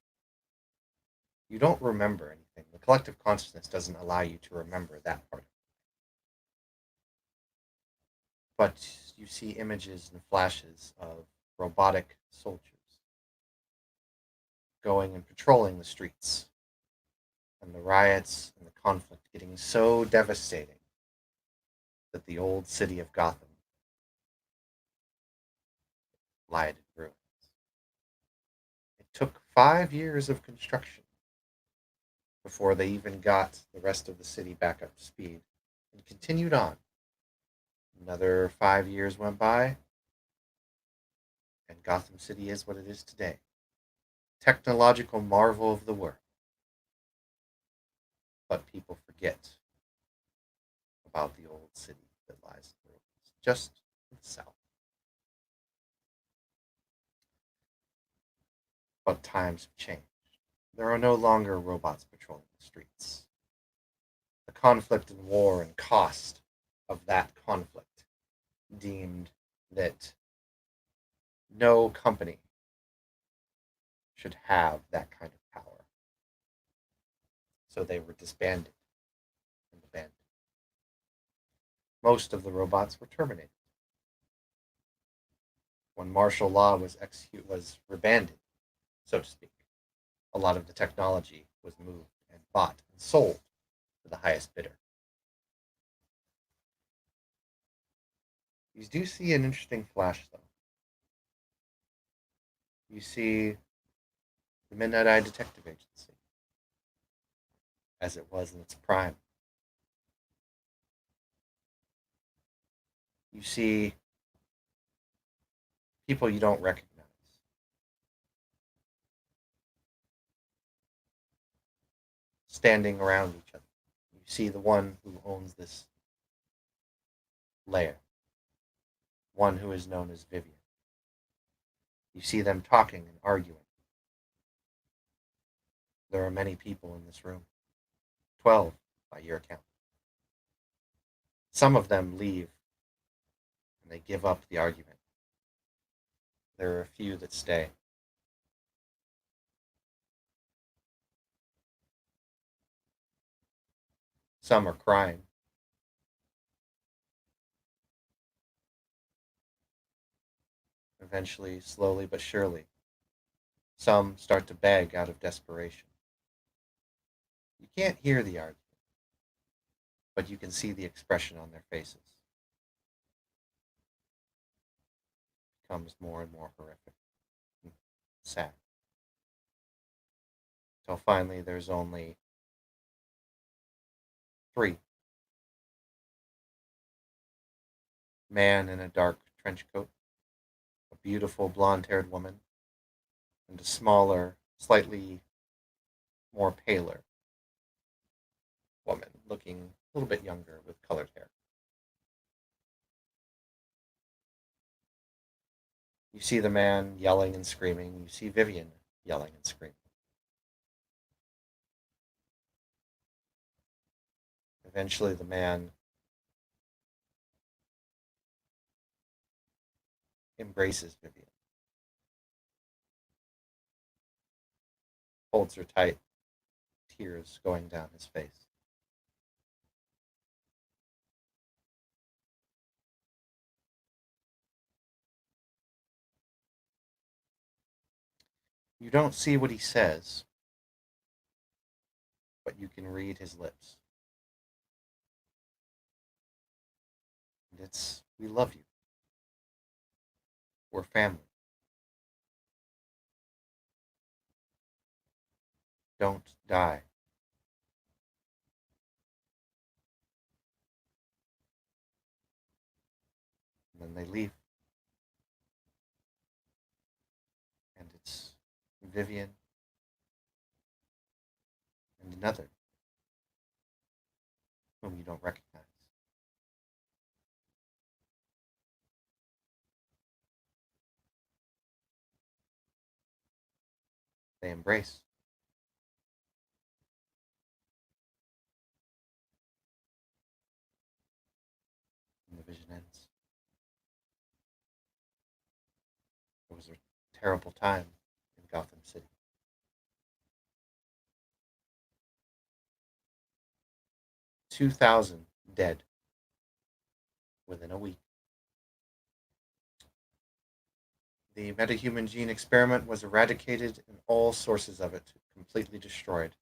You don't remember anything. The collective consciousness doesn't allow you to remember that part. But you see images and flashes of robotic soldiers going and patrolling the streets, and the riots and the conflict getting so devastating that the old city of Gotham lied in ruins. It took 5 years of construction before they even got the rest of the city back up to speed, and continued on. Another 5 years went by, and Gotham City is what it is today. Technological marvel of the world. But people forget about the old city that lies in ruins, just to the south. But times have changed. There are no longer robots patrolling the streets. The conflict and war and cost of that conflict deemed that no company should have that kind of power. So they were disbanded and abandoned. Most of the robots were terminated. When martial law was rebanded, so to speak, a lot of the technology was moved and bought and sold to the highest bidder. You do see an interesting flash, though. You see the Midnight Eye Detective Agency, as it was in its prime. You see people you don't recognize. standing around each other. You see the one who owns this lair, one who is known as Vivian. You see them talking and arguing. There are many people in this room, 12 by your count. Some of them leave and they give up the argument. There are a few that stay. Some are crying. Eventually, slowly but surely, some start to beg out of desperation. You can't hear the argument, but you can see the expression on their faces. It becomes more and more horrific and sad. Until finally there's only 3. Man in a dark trench coat, a beautiful blonde-haired woman, and a smaller, slightly more paler woman, looking a little bit younger with colored hair. You see the man yelling and screaming. You see Vivian yelling and screaming. Eventually, the man embraces Vivian, holds her tight, tears going down his face. You don't see what he says, but you can read his lips. And it's, "We love you. We're family. Don't die." And then they leave. And it's Vivian and another whom you don't recognize. They embrace. And the vision ends. It was a terrible time in Gotham City. 2,000 dead within a week. The metahuman gene experiment was eradicated and all sources of it completely destroyed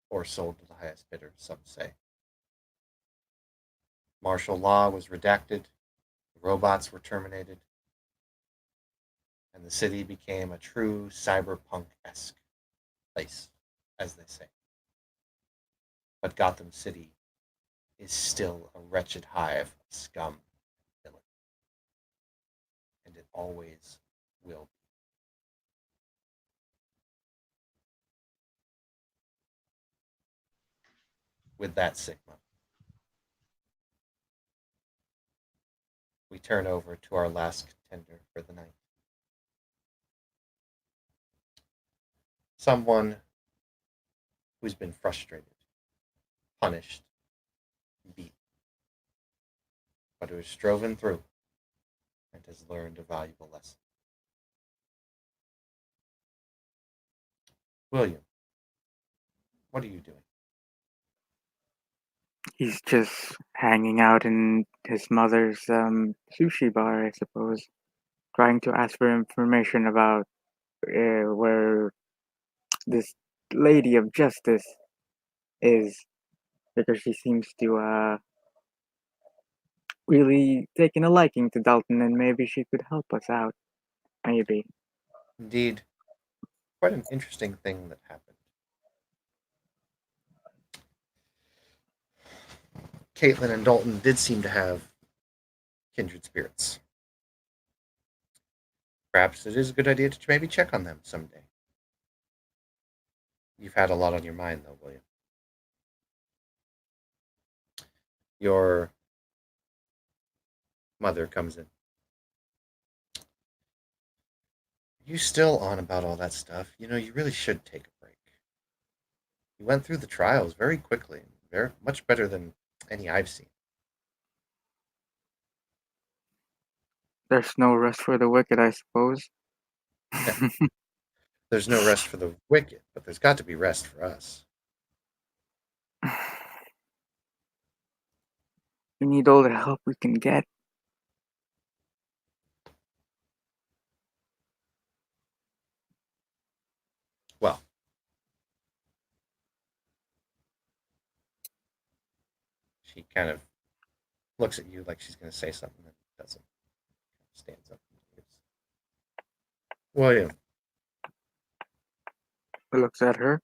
or sold to the highest bidder, some say. Martial law was redacted, the robots were terminated, and the city became a true cyberpunk-esque place, as they say. But Gotham City is still a wretched hive of scum and villainy, and it always will be. With that, Sigma, we turn over to our last contender for the night. Someone who's been frustrated, punished, beaten, but who has striven through and has learned a valuable lesson. William, what are you doing? He's just hanging out in his mother's sushi bar, I suppose, trying to ask for information about where this lady of justice is, because she seems to really taken a liking to Dalton, and maybe she could help us out. Maybe. Indeed, quite an interesting thing that happened. Caitlin and Dalton did seem to have kindred spirits. Perhaps it is a good idea to maybe check on them someday. You've had a lot on your mind, though, William. Your mother comes in. You still on about all that stuff? You know, you really should take a break. You went through the trials very quickly, very much better than any I've seen. There's no rest for the wicked, I suppose. There's no rest for the wicked, but there's got to be rest for us. We need all the help we can get. Well, she kind of looks at you like she's going to say something and doesn't. Stands up and leaves. William, Looks at her.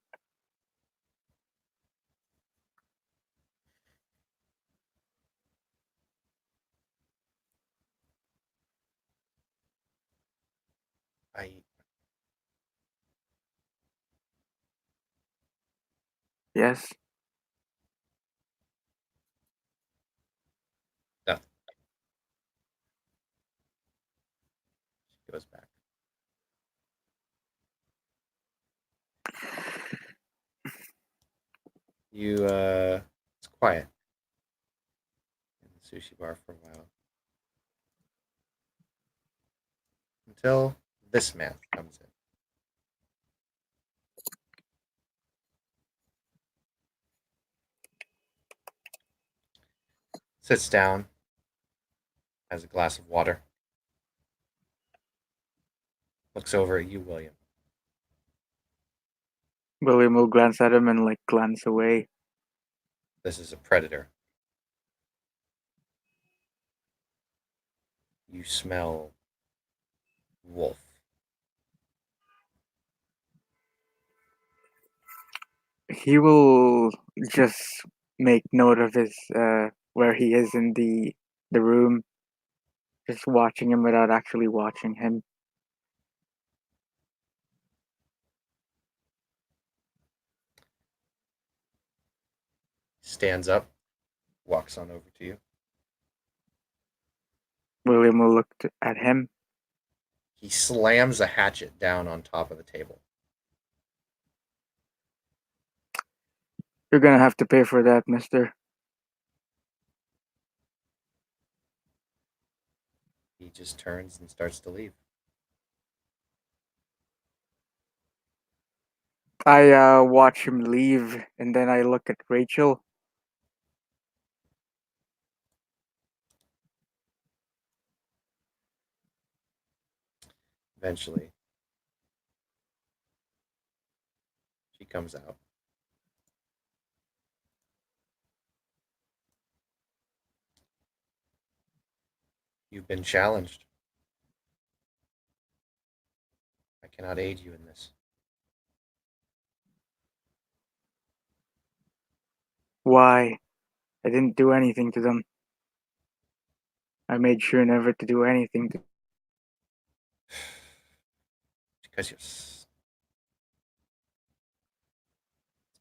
I Yes. nothing. She goes back. It's quiet in the sushi bar for a while. Until this man comes in. Sits down, has a glass of water, looks over at you, William. William will glance at him and like glance away. This is a predator. You smell wolf. He will just make note of his where he is in the room, just watching him without actually watching him. Stands up, walks on over to you. William will look at him. He slams a hatchet down on top of the table. You're gonna have to pay for that, mister. He just turns and starts to leave. I watch him leave, and then I look at Rachel. Eventually, she comes out. You've been challenged. I cannot aid you in this. Why? I didn't do anything to them. I made sure never to do anything to. Because you're. It's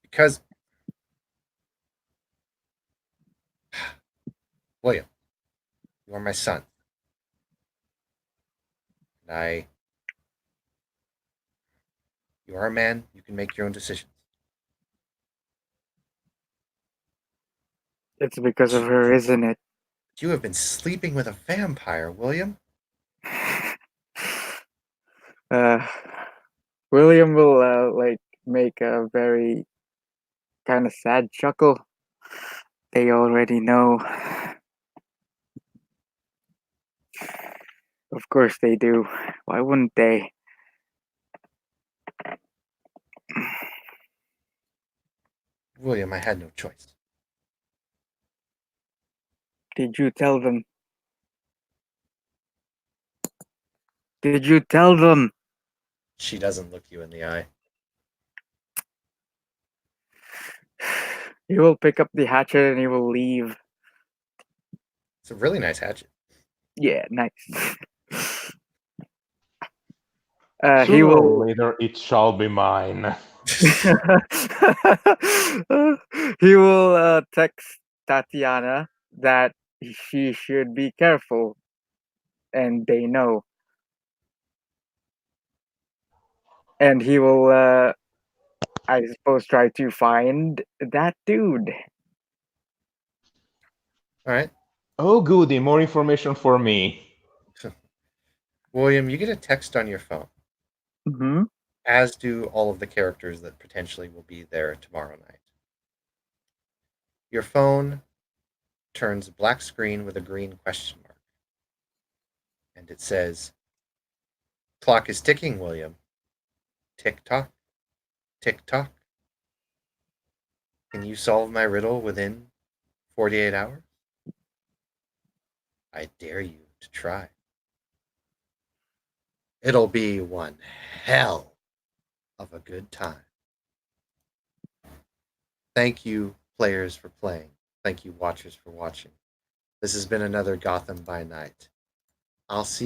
because. William, you are my son. And you are a man. You can make your own decisions. It's because of her, isn't it? You have been sleeping with a vampire, William. William will like make a very kind of sad chuckle. They already know. Of course they do. Why wouldn't they? William, I had no choice. Did you tell them? Did you tell them? She doesn't look you in the eye. He will pick up the hatchet and he will leave. It's a really nice hatchet. Yeah, nice. Sooner He or will. later, it shall be mine. He will text Tatiana that she should be careful, and they know. And he will, I suppose, try to find that dude. All right. Oh, goody, more information for me. William, you get a text on your phone, Mm-hmm. as do all of the characters that potentially will be there tomorrow night. Your phone turns a black screen with a green question mark. And it says, "Clock is ticking, William. Tick tock, tick tock. Can you solve my riddle within 48 hours? I dare you to try. It'll be one hell of a good time." Thank you, players, for playing. Thank you, watchers, for watching. This has been another Gotham by Night. I'll see